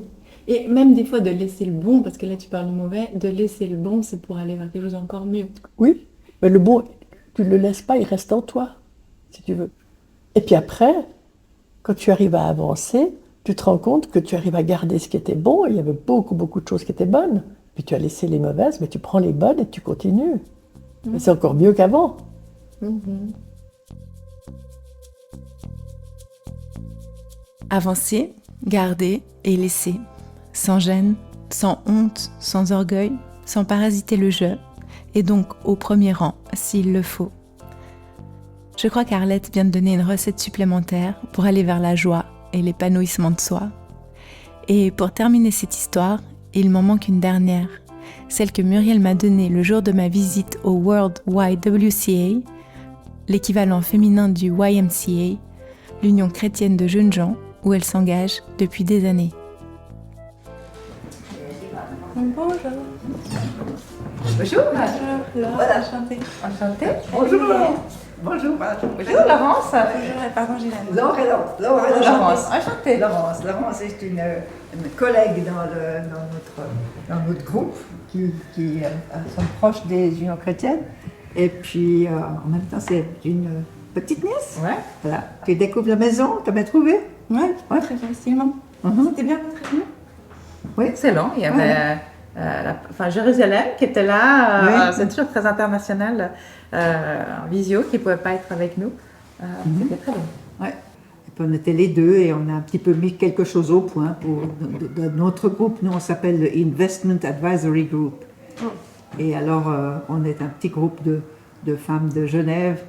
Et même des fois de laisser le bon, parce que là tu parles du mauvais, de laisser le bon, c'est pour aller vers quelque chose d'encore mieux. Oui, mais le bon, tu ne le laisses pas, il reste en toi, si tu veux. Et puis après, quand tu arrives à avancer, tu te rends compte que tu arrives à garder ce qui était bon, il y avait beaucoup, beaucoup de choses qui étaient bonnes. Puis tu as laissé les mauvaises, mais tu prends les bonnes et tu continues. Et c'est encore mieux qu'avant. Avancer, garder et laisser. Sans gêne, sans honte, sans orgueil, sans parasiter le jeu, et donc au premier rang, s'il le faut. Je crois qu'Arlette vient de donner une recette supplémentaire pour aller vers la joie et l'épanouissement de soi. Et pour terminer cette histoire, il m'en manque une dernière, celle que Muriel m'a donnée le jour de ma visite au World YWCA, l'équivalent féminin du YMCA, l'Union chrétienne de jeunes gens, où elle s'engage depuis des années. Bonjour. Bonjour. Bonjour. Voilà. Enchantée. Enchantée. Bonjour. Bonjour. Bonjour Laurence. Bonjour, pardon, j'ai la main. Laurence. Enchantée. Laurence est une collègue dans notre groupe qui sont proches des unions chrétiennes. Et puis, en même temps, c'est une petite nièce. Ouais. Voilà. Tu découvres la maison, tu m'as trouvé. Ouais, très facilement. C'était bien votre réunion? Oui. Excellent. Il y avait Jérusalem qui était là. Oui. C'est toujours très international en visio, qui ne pouvait pas être avec nous. C'était très bon. Ouais. Et puis on était les deux et on a un petit peu mis quelque chose au point pour de notre groupe. Nous, on s'appelle le Investment Advisory Group. Et alors, on est un petit groupe de femmes de Genève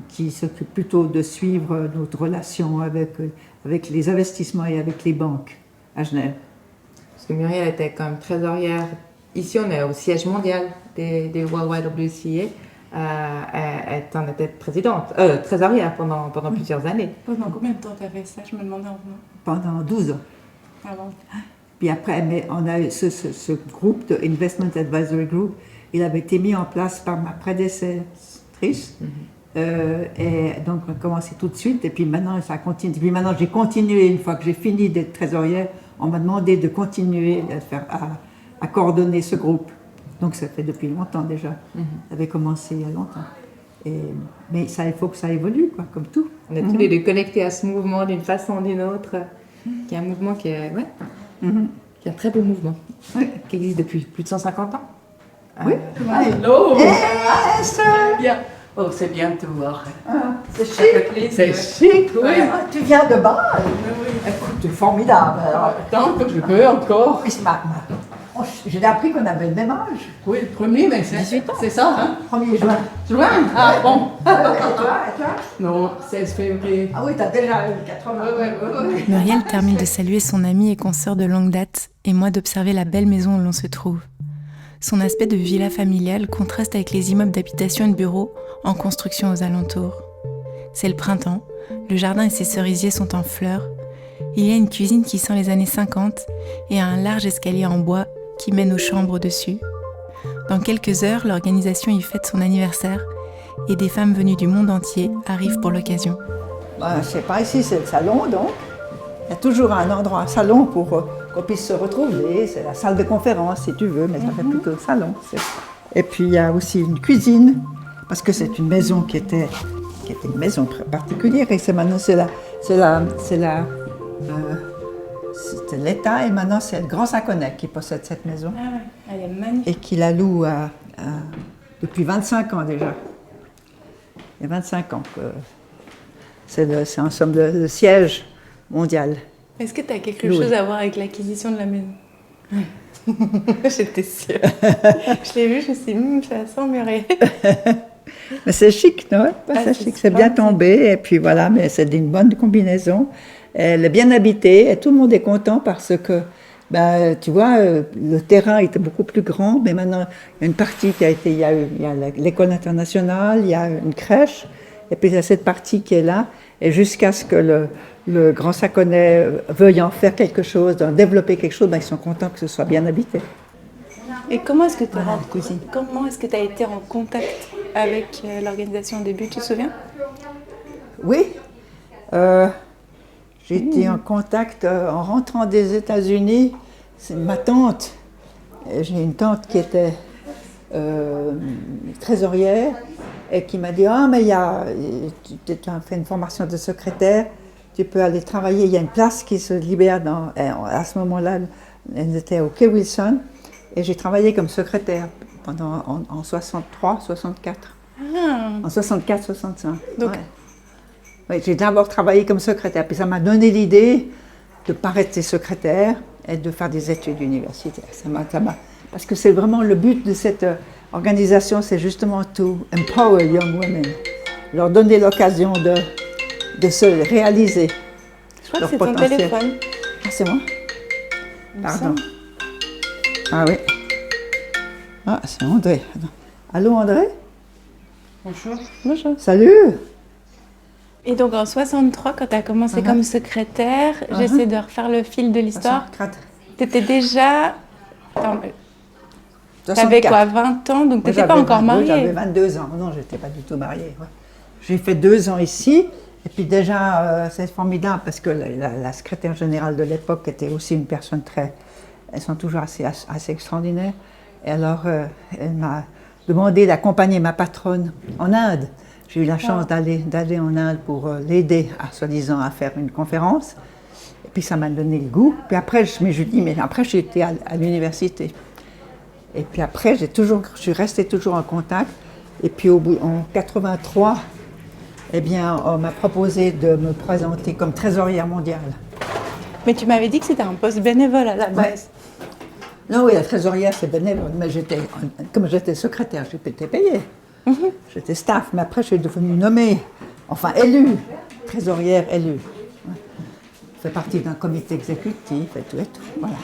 qui s'occupe plutôt de suivre notre relation avec les investissements et avec les banques à Genève. Parce que Muriel était quand même trésorière. Ici, on est au siège mondial des World YWCA. Elle en était trésorière pendant plusieurs années. Pendant combien de temps tu as fait ça? Je me demandais en venant. Pendant 12 ans. Avant. Puis après, mais on a eu ce groupe de Investment Advisory Group, il avait été mis en place par ma prédécessrice. Et donc, on a commencé tout de suite. Et puis maintenant, ça continue. Puis maintenant, j'ai continué. Une fois que j'ai fini d'être trésorière, on m'a demandé de continuer à coordonner ce groupe. Donc, ça fait depuis longtemps déjà. Ça avait commencé il y a longtemps. Mais ça, il faut que ça évolue, quoi, comme tout. On est tous les deux connectés à ce mouvement d'une façon ou d'une autre, qui est un mouvement qui est un très beau mouvement, qui existe depuis plus de 150 ans. Oui. Hello! C'est Bien. Oh, c'est bien de te voir. C'est chic. C'est chic, oui. Tu viens de bas. Écoute, c'est formidable. Alors, Tant que je peux encore. oui, j'ai appris qu'on avait le même âge. Oui, le premier, mais c'est 18 ans. C'est ça, hein? 1er juin. Juin? Ah, bon. Et toi? Non, 16 février. Ah oui, t'as déjà eu 80. Ouais. Muriel termine de saluer son amie et consoeur de longue date, et moi d'observer la belle maison où l'on se trouve. Son aspect de villa familiale contraste avec les immeubles d'habitation et de bureaux en construction aux alentours. C'est le printemps, le jardin et ses cerisiers sont en fleurs. Il y a une cuisine qui sent les années 50 et un large escalier en bois qui mène aux chambres au-dessus. Dans quelques heures, l'organisation y fête son anniversaire et des femmes venues du monde entier arrivent pour l'occasion. C'est pas ici, c'est le salon donc. Il y a toujours un endroit, un salon pour qu'on puisse se retrouver. C'est la salle de conférence si tu veux, mais ça fait plutôt le salon. Et puis il y a aussi une cuisine, parce que c'est une maison qui était une maison particulière. Et maintenant c'était l'État et maintenant c'est le Grand Saconnet qui possède cette maison. Ah ouais, elle est magnifique. Et qui la loue depuis 25 ans déjà. Il y a 25 ans que c'est en somme le siège mondial. Est-ce que tu as quelque Louis. chose à voir avec l'acquisition de la maison? J'étais sûre. Je l'ai vu, je me suis dit, ça sent Muriel. Mais c'est chic, non? C'est c'est chic, c'est bien tombé, et puis voilà, mais c'est une bonne combinaison. Elle est bien habitée, et tout le monde est content parce que Ben, tu vois, le terrain était beaucoup plus grand, mais maintenant, il y a une partie qui a été, il y a l'école internationale, il y a une crèche, et puis il y a cette partie qui est là, et jusqu'à ce que le Grand Saconnet veuille en faire quelque chose, d'en développer quelque chose, ben, ils sont contents que ce soit bien habité. Et comment est-ce que tu Voilà, cousine. as été en contact avec l'organisation au début, tu te souviens? Oui, j'ai été en contact en rentrant des États-Unis. C'est ma tante. J'ai une tante qui était trésorière et qui m'a dit: ah, mais tu as fait une formation de secrétaire, tu peux aller travailler. Il y a une place qui se libère à ce moment-là. Elle était au Quai Wilson et j'ai travaillé comme secrétaire en 63, 64. En 64, 65. Donc, ouais. Oui, j'ai d'abord travaillé comme secrétaire, puis ça m'a donné l'idée de ne pas rester secrétaire et de faire des études universitaires. Parce que c'est vraiment le but de cette organisation, c'est justement to empower young women, leur donner l'occasion de se réaliser. Je crois que c'est ton téléphone. Ah, c'est moi? Pardon. Ah oui. Ah, c'est André. Allô, André? Bonjour. Bonjour. Salut! Et donc en 63, quand tu as commencé comme secrétaire, j'essaie de refaire le fil de l'histoire. Tu étais déjà... Tu avais quoi, 20 ans? Donc tu n'étais pas encore mariée? J'avais 22 ans. Non, je n'étais pas du tout mariée. Ouais. J'ai fait 2 ans ici. Et puis déjà, c'est formidable parce que la secrétaire générale de l'époque était aussi une personne très... Elles sont toujours assez extraordinaires. Et alors, elle m'a demandé d'accompagner ma patronne en Inde. J'ai eu la chance d'aller en Inde pour l'aider, soi-disant, à faire une conférence. Et puis ça m'a donné le goût. Puis après, après j'ai été à l'université. Et puis après, je suis restée toujours en contact. Et puis en 83, eh bien, on m'a proposé de me présenter comme trésorière mondiale. Mais tu m'avais dit que c'était un poste bénévole à la base. Ouais. Non, oui, la trésorière, c'est bénévole. Mais comme j'étais secrétaire, j'étais payée. J'étais staff, mais après je suis devenue nommée, enfin élue, trésorière élue. Ouais. Je fais partie d'un comité exécutif et tout, voilà.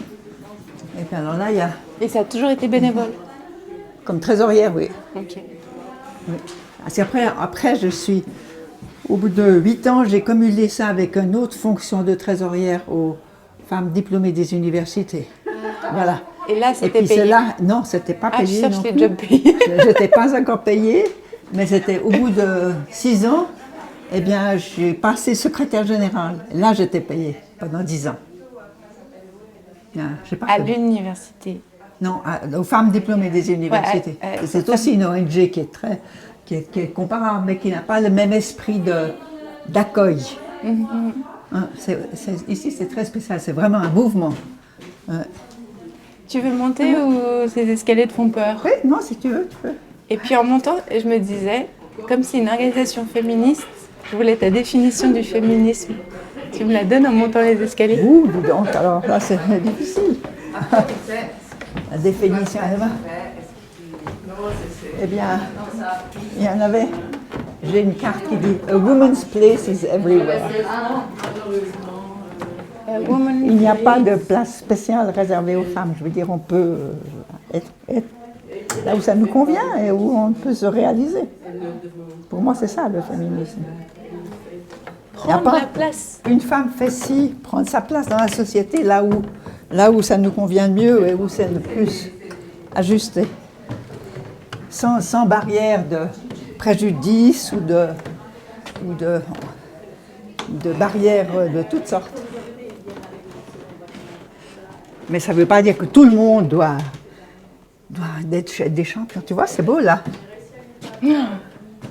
Et puis alors là, il y a... Et ça a toujours été bénévole? Comme trésorière, oui. Ok. Oui. Parce qu'après, au bout de 8 ans, j'ai cumulé ça avec une autre fonction de trésorière aux femmes diplômées des universités. Voilà. Et là, c'était payé? Celle-là, non, c'était pas payé. Ah, je t'ai déjà payé. Je n'étais pas encore payée, mais c'était au bout de 6 ans, eh bien, j'ai passé secrétaire générale. Là, j'étais payée pendant 10 ans. À l'université? Non, aux femmes diplômées des universités. C'est aussi une ONG qui est comparable, mais qui n'a pas le même esprit d'accueil. Ici, c'est très spécial, c'est vraiment un mouvement. Tu veux monter ou ces escaliers te font peur? Oui, non, si tu veux, tu peux. Et puis en montant, je me disais, comme c'est une organisation féministe, je voulais ta définition du féminisme. Tu me la donnes en montant les escaliers? Ouh, dis donc, alors là, c'est difficile. La définition, elle va. Eh bien, il y en avait. J'ai une carte qui dit « A woman's place is everywhere ». Il n'y a pas de place spéciale réservée aux femmes. Je veux dire, on peut être là où ça nous convient et où on peut se réaliser. Pour moi, c'est ça, le féminisme. Prendre la place. Une femme fait ci, prendre sa place dans la société, là où ça nous convient le mieux et où c'est le plus ajusté. Sans barrière de préjudice ou de barrières de toutes sortes. Mais ça ne veut pas dire que tout le monde doit être des champions. Tu vois, c'est beau là.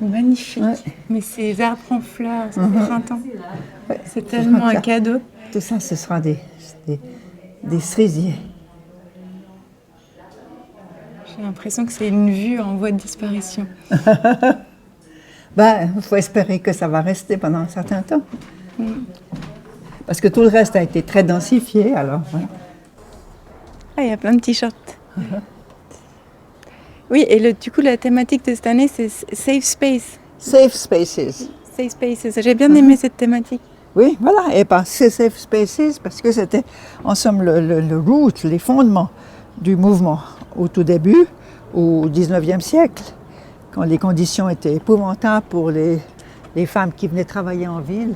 Magnifique. Ouais. Mais ces arbres en fleurs, c'est printemps. Ouais. C'est tellement un cadeau. Tout ça, ce sera des cerisiers. J'ai l'impression que c'est une vue en voie de disparition. Ben, il faut espérer que ça va rester pendant un certain temps. Parce que tout le reste a été très densifié, alors voilà. Ah, il y a plein de t-shirts. Oui, et du coup, la thématique de cette année, c'est Safe Space. Safe Spaces. Safe Spaces. J'ai bien aimé cette thématique. Oui, voilà, et par ces safe spaces, parce que c'était en somme le root, les fondements du mouvement au tout début, au 19e siècle, quand les conditions étaient épouvantables pour les femmes qui venaient travailler en ville.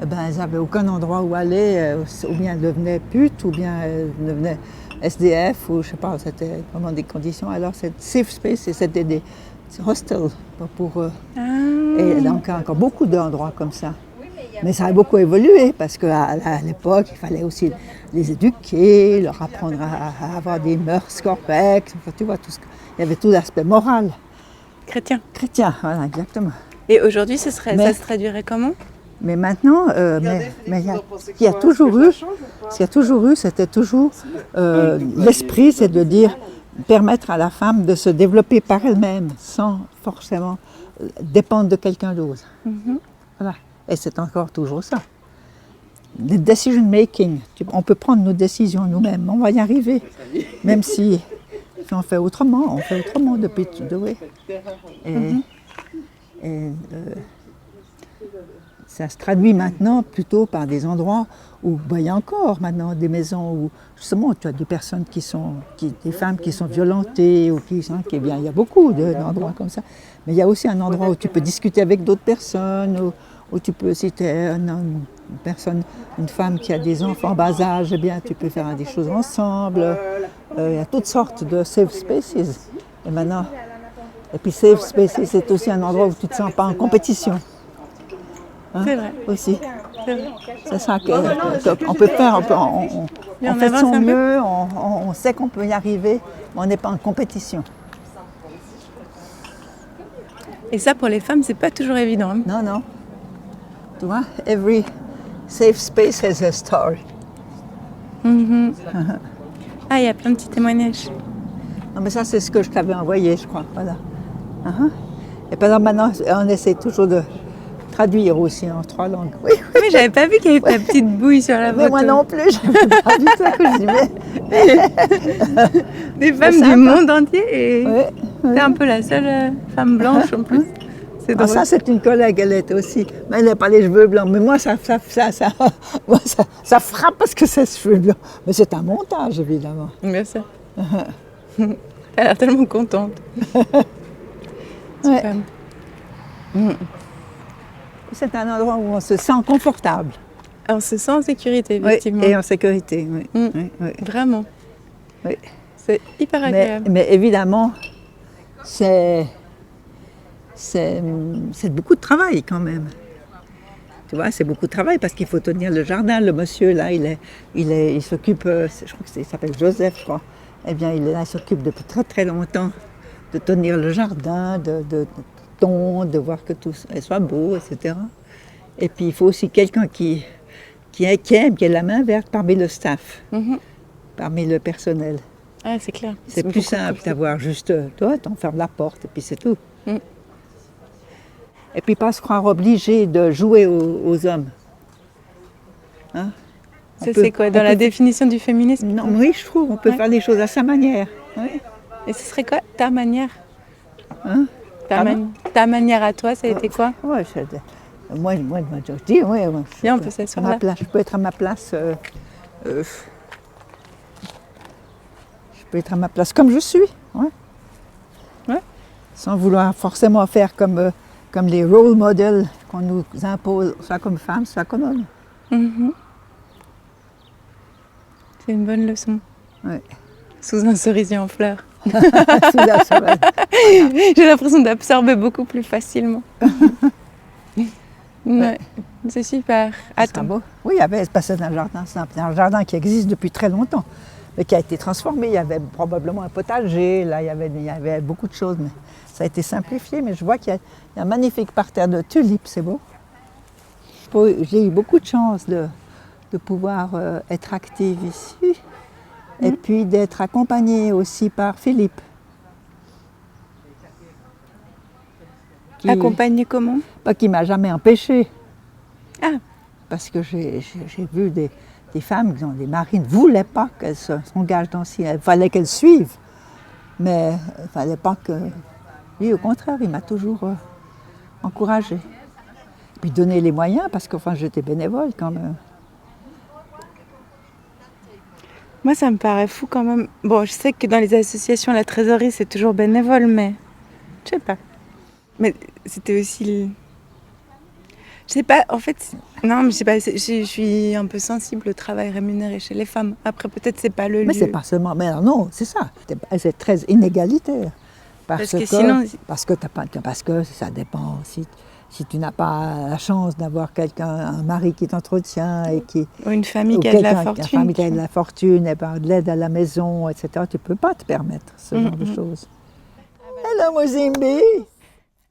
Eh ben, elles n'avaient aucun endroit où aller, ou bien elles devenaient putes, ou bien elles devenaient SDF, ou je sais pas, c'était vraiment des conditions. Alors, cette safe space, c'était des hostels et il y a encore beaucoup d'endroits comme ça. Mais ça a beaucoup évolué parce qu'à l'époque, il fallait aussi les éduquer, leur apprendre à avoir des mœurs correctes. Enfin, tu vois, il y avait tout l'aspect moral. Chrétien. Chrétien, voilà, exactement. Et aujourd'hui, ça se traduirait comment? Mais maintenant, ce qu'il y a toujours eu, c'était toujours l'esprit, c'est de dire permettre à la femme de se développer par elle-même, sans forcément dépendre de quelqu'un d'autre. Voilà. Et c'est encore toujours ça. Le decision making, on peut prendre nos décisions nous-mêmes, on va y arriver. Même si on fait autrement depuis tout. Ça se traduit maintenant plutôt par des endroits où il y a encore maintenant des maisons où justement tu as des personnes des femmes qui sont violentées ou il y a beaucoup d'endroits comme ça. Mais il y a aussi un endroit où tu peux discuter avec d'autres personnes, où tu peux, si tu es une femme qui a des enfants en bas âge, eh bien tu peux faire des choses ensemble. Il y a toutes sortes de safe spaces. Et puis safe spaces, c'est aussi un endroit où tu ne te sens pas en compétition. Hein, c'est vrai. Aussi. C'est vrai. C'est ça qu'on peut faire. On fait de son mieux, on sait qu'on peut y arriver, mais on n'est pas en compétition. Et ça, pour les femmes, c'est pas toujours évident. Hein. Non. Tu vois, every safe space has a story. Ah, il y a plein de petits témoignages. Non, mais ça, c'est ce que je t'avais envoyé, je crois. Voilà. Et maintenant, on essaie toujours de traduire aussi en 3 langues. Oui. Mais j'avais pas vu qu'il y avait ta petite bouille sur la photo. Mais moi non plus, j'avais pas vu ça que je disais. Des femmes du monde entier et t'es un peu la seule femme blanche en plus. C'est drôle. Ça, c'est une collègue, elle était aussi. Mais elle n'a pas les cheveux blancs. Mais moi, ça frappe parce que c'est les cheveux blancs. Mais c'est un montage, évidemment. Bien sûr. Elle a l'air tellement contente. Ouais. C'est un endroit où on se sent confortable. On se sent en sécurité, effectivement. Oui, et en sécurité, oui. Vraiment. Oui. C'est hyper agréable. Mais évidemment, c'est beaucoup de travail quand même. Tu vois, c'est beaucoup de travail parce qu'il faut tenir le jardin. Le monsieur, là, il s'occupe, je crois qu'il s'appelle Joseph, je crois. Eh bien, il s'occupe depuis très très longtemps de tenir le jardin, de voir que tout soit beau, etc. Et puis, il faut aussi quelqu'un qui aime, qui a la main verte parmi le staff, parmi le personnel. Ah, c'est clair. C'est plus simple d'avoir juste, toi, t'en fermes la porte et puis c'est tout. Et puis pas se croire obligé de jouer aux hommes. Hein? C'est quoi, dans la définition du féminisme? Non, oui, je trouve, on peut faire les choses à sa manière. Oui. Et ce serait quoi ta manière? Hein? Ta manière à toi, ça a été quoi? Ouais, moi, je dis, oui. Viens, on peut s'asseoir là. Je peux être à ma place. Je peux être à ma place comme je suis. Ouais. Sans vouloir forcément faire comme les role models qu'on nous impose, soit comme femme, soit comme homme. C'est une bonne leçon. Ouais. Sous un cerisier en fleurs. Sous la sauvage. J'ai l'impression d'absorber beaucoup plus facilement. Ouais. C'est super. Attends. Beau. Oui, il y avait c'est un jardin qui existe depuis très longtemps, mais qui a été transformé. Il y avait probablement un potager, là, il y avait beaucoup de choses, mais ça a été simplifié. Mais je vois qu'il y a un magnifique parterre de tulipes, c'est beau. J'ai eu beaucoup de chance de pouvoir être active ici, et puis d'être accompagnée aussi par Philippe. Accompagnée comment? Qui ne m'a jamais empêchée. Ah. Parce que j'ai vu des femmes dont les maris ne voulaient pas qu'elles s'engagent dans ci. Il fallait qu'elles suivent. Mais il ne fallait pas que... Lui, au contraire, il m'a toujours encouragée. Puis donner les moyens, parce que j'étais bénévole quand même. Moi, ça me paraît fou quand même. Bon, je sais que dans les associations, la trésorerie, c'est toujours bénévole, mais je sais pas. Mais c'était aussi... Je sais pas, en fait... Non, mais je sais pas, je suis un peu sensible au travail rémunéré chez les femmes. Après, peut-être c'est pas le lieu. Mais c'est pas seulement... Mais alors, non, c'est ça. C'est très inégalitaire. Parce que sinon... Parce que ça dépend. Si tu n'as pas la chance d'avoir un mari qui t'entretient et qui... Ou une famille qui a de la fortune. Une famille qui a de la fortune, et de l'aide à la maison, etc. Tu ne peux pas te permettre ce genre de choses. Hello, Mozimbi!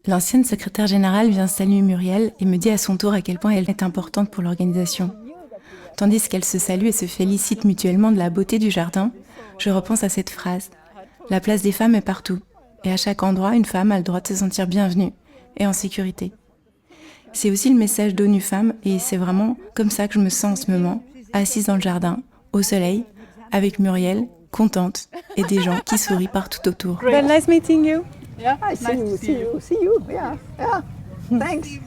L'ancienne secrétaire générale vient saluer Muriel et me dit à son tour à quel point elle est importante pour l'organisation. Tandis qu'elles se saluent et se félicitent mutuellement de la beauté du jardin, je repense à cette phrase. La place des femmes est partout. Et à chaque endroit, une femme a le droit de se sentir bienvenue et en sécurité. C'est aussi le message d'ONU Femmes et c'est vraiment comme ça que je me sens en ce moment, assise dans le jardin, au soleil, avec Muriel, contente, et des gens qui sourient partout autour. Well, nice meeting you. Yeah, see you. Yeah. Thanks.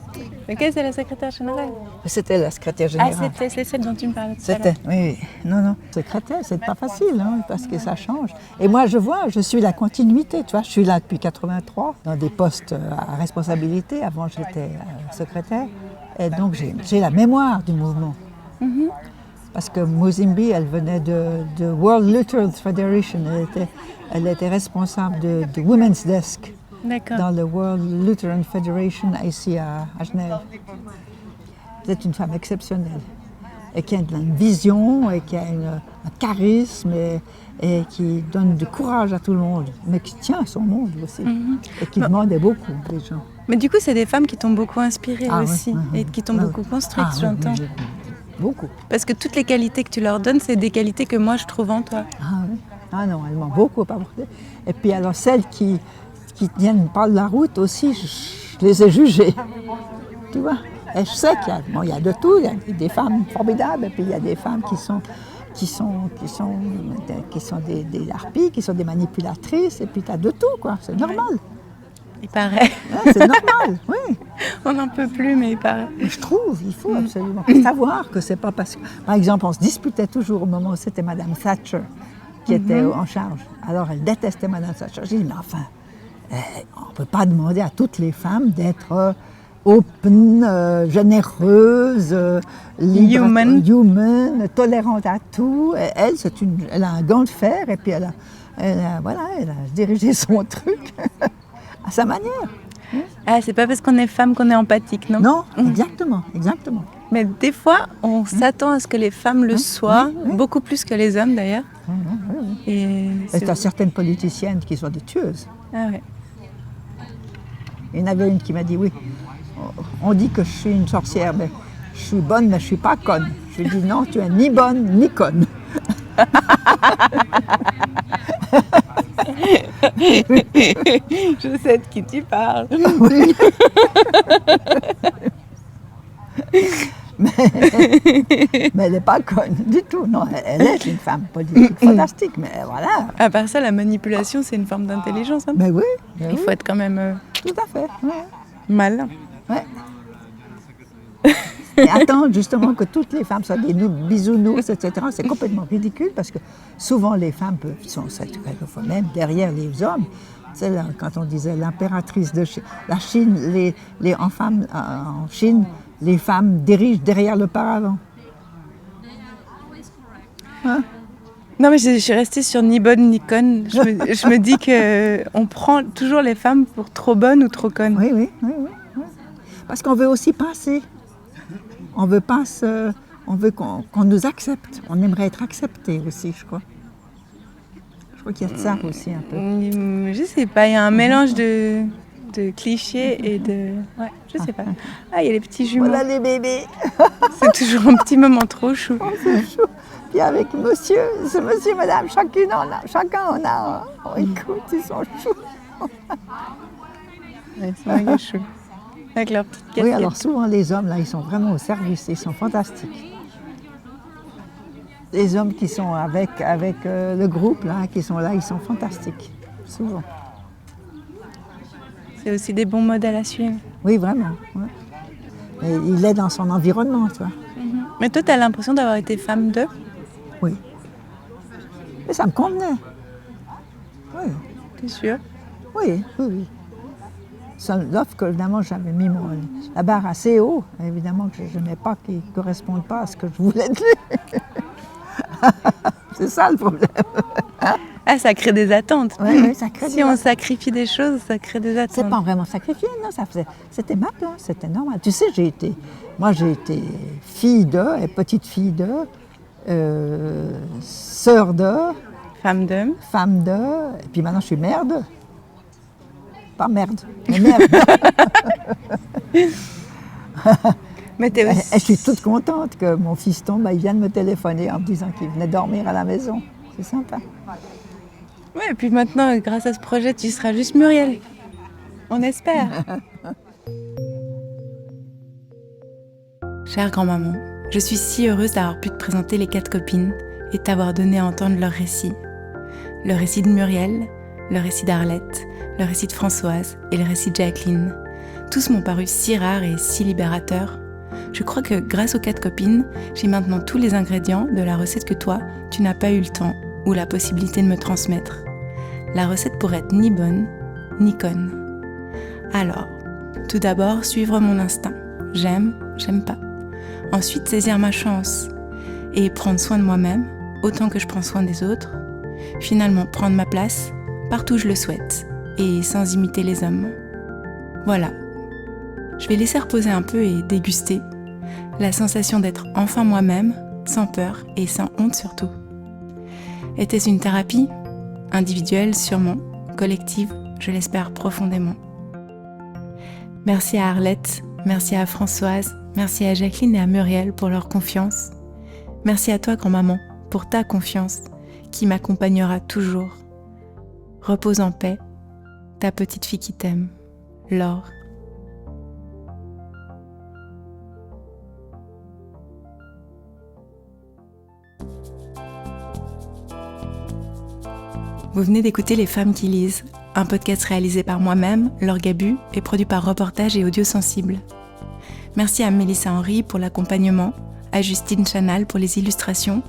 Ok, c'est la secrétaire générale. C'était la secrétaire générale. C'est celle dont tu me parlais tout à l'heure. C'était, oui. Non. Secrétaire, c'est pas facile, parce que ça change. Et moi, je suis la continuité, tu vois. Je suis là depuis 83, dans des postes à responsabilité. Avant, j'étais secrétaire. Et donc, j'ai la mémoire du mouvement. Parce que Mozimbi, elle venait de World Lutheran Federation. Elle était responsable de Women's Desk. Dans le World Lutheran Federation ici à Genève. C'est une femme exceptionnelle et qui a une vision et qui a un charisme et qui donne du courage à tout le monde, mais qui tient son monde aussi et qui demandait beaucoup des gens. Mais du coup, c'est des femmes qui t'ont beaucoup inspirée aussi et qui t'ont beaucoup construite, j'entends. Beaucoup. Parce que toutes les qualités que tu leur donnes, c'est des qualités que moi je trouve en toi. Ah oui. Ah non, elles m'ont beaucoup apporté. Et puis alors celles qui tiennent pas de la route aussi, je les ai jugées. Tu vois? Et je sais qu'il y a de tout, il y a des femmes formidables, et puis il y a des femmes qui sont des harpies, qui sont des manipulatrices, et puis tu as de tout, quoi. C'est normal. Il paraît. Ouais, c'est normal, oui. On n'en peut plus, mais il paraît. Je trouve, il faut absolument savoir que c'est pas parce que... Par exemple, on se disputait toujours au moment où c'était Madame Thatcher qui était en charge. Alors elle détestait Madame Thatcher. J'ai dit, mais enfin... on ne peut pas demander à toutes les femmes d'être open, généreuses, libres, human, tolérantes à tout. Et elle a un gant de fer et puis elle a dirigé son truc à sa manière. Ah, c'est pas parce qu'on est femme qu'on est empathique, non? Non, exactement. Mais des fois, on s'attend à ce que les femmes le soient, beaucoup plus que les hommes d'ailleurs. Et tu as certaines politiciennes qui sont des tueuses. Ah ouais. Il y en avait une qui m'a dit, oui, on dit que je suis une sorcière, mais je suis bonne, mais je ne suis pas conne. Je lui ai dit, non, tu es ni bonne, ni conne. Je sais de qui tu parles. Oui. mais elle n'est pas conne du tout. Non, elle est une femme politique fantastique, mais voilà. À part ça, la manipulation, c'est une forme d'intelligence. Hein. Mais oui. Il faut être quand même tout à fait. malin. Ouais. Et attendre justement que toutes les femmes soient des bisounours, etc., c'est complètement ridicule parce que souvent les femmes sont quelquefois même derrière les hommes. C'est là, quand on disait l'impératrice de la Chine, en Chine, les femmes dirigent derrière le paravent. Hein? Non, mais je suis restée sur ni bonne ni conne. Je me dis qu'on prend toujours les femmes pour trop bonnes ou trop connes. Oui. Parce qu'on veut aussi passer. On veut qu'on nous accepte. On aimerait être accepté aussi, je crois. Je crois qu'il y a de ça aussi un peu. Je sais pas, il y a un mélange de clichés et de... Ouais, je sais pas. Ah, il y a les petits jumeaux. Voilà les bébés. C'est toujours un petit moment trop chou. Oh, c'est chou. Puis avec monsieur, madame, chacun on a. Oh, écoute, ils sont choux. Ouais, c'est vraiment chou. Avec leur petite casquette. Oui, alors souvent les hommes, là, ils sont vraiment au service, ils sont fantastiques. Les hommes qui sont avec le groupe, là, qui sont là, ils sont fantastiques, souvent. C'est aussi des bons modèles à suivre. Oui, vraiment. Ouais. Mais il est dans son environnement, tu vois. Mais toi, tu as l'impression d'avoir été femme d'eux? Oui. Mais ça me convenait. Oui. T'es sûre? Oui. Sauf que, évidemment, j'avais mis la barre assez haut. Évidemment que je n'aimais pas qu'il ne corresponde pas à ce que je voulais de lui. C'est ça le problème. Ah, ça crée des attentes. Oui, ça crée Si on sacrifie des choses, ça crée des attentes. C'est pas vraiment sacrifié, non, c'était ma place, c'était normal. Tu sais, j'ai été fille de, et petite fille de, sœur de, femme de, et puis maintenant je suis mère de. Pas merde, mais merde. Mais t'es aussi... Et je suis toute contente que mon fiston, il vienne me téléphoner en me disant qu'il venait dormir à la maison. C'est sympa. Oui, et puis maintenant, grâce à ce projet, tu seras juste Muriel. On espère. Chère grand-maman, je suis si heureuse d'avoir pu te présenter les 4 copines et t'avoir donné à entendre leur récit. Le récit de Muriel, le récit d'Arlette, le récit de Françoise et le récit de Jacqueline. Tous m'ont paru si rares et si libérateurs. Je crois que grâce aux 4 copines, j'ai maintenant tous les ingrédients de la recette que toi, tu n'as pas eu le temps ou la possibilité de me transmettre. La recette pourrait être ni bonne, ni conne. Alors, tout d'abord, suivre mon instinct. J'aime pas. Ensuite, saisir ma chance et prendre soin de moi-même, autant que je prends soin des autres. Finalement, prendre ma place, partout où je le souhaite, et sans imiter les hommes. Voilà. Je vais laisser reposer un peu et déguster la sensation d'être enfin moi-même, sans peur et sans honte surtout. Était-ce une thérapie? Individuelle sûrement, collective, je l'espère profondément. Merci à Arlette, merci à Françoise, merci à Jacqueline et à Muriel pour leur confiance. Merci à toi, grand-maman, pour ta confiance qui m'accompagnera toujours. Repose en paix, ta petite fille qui t'aime, Laure. Vous venez d'écouter Les Femmes qui lisent, un podcast réalisé par moi-même, Laure Gabu, et produit par Reportage et Audio Sensible. Merci à Mélissa Henry pour l'accompagnement, à Justine Chanal pour les illustrations,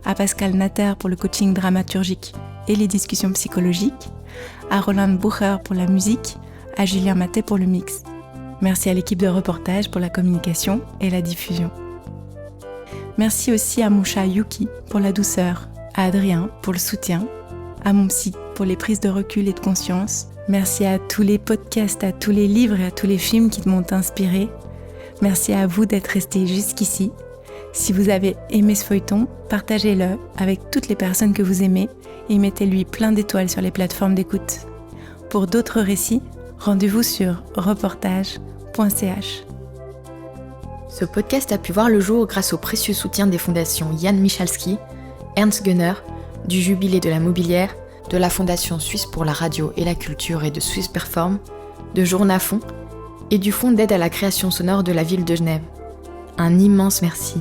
à Pascal Natter pour le coaching dramaturgique et les discussions psychologiques, à Roland Bucher pour la musique, à Julien Maté pour le mix. Merci à l'équipe de Reportage pour la communication et la diffusion. Merci aussi à mon chat Yuki pour la douceur, à Adrien pour le soutien, à mon psy pour les prises de recul et de conscience. Merci à tous les podcasts, à tous les livres et à tous les films qui m'ont inspiré. Merci à vous d'être restés jusqu'ici. Si vous avez aimé ce feuilleton, partagez-le avec toutes les personnes que vous aimez et mettez-lui plein d'étoiles sur les plateformes d'écoute. Pour d'autres récits, rendez-vous sur reportage.ch. Ce podcast a pu voir le jour grâce au précieux soutien des fondations Jan Michalski, Ernst Gunner, du Jubilé de la Mobilière, de la Fondation Suisse pour la Radio et la Culture et de Swiss Perform, de Journafond et du Fonds d'aide à la création sonore de la ville de Genève. Un immense merci.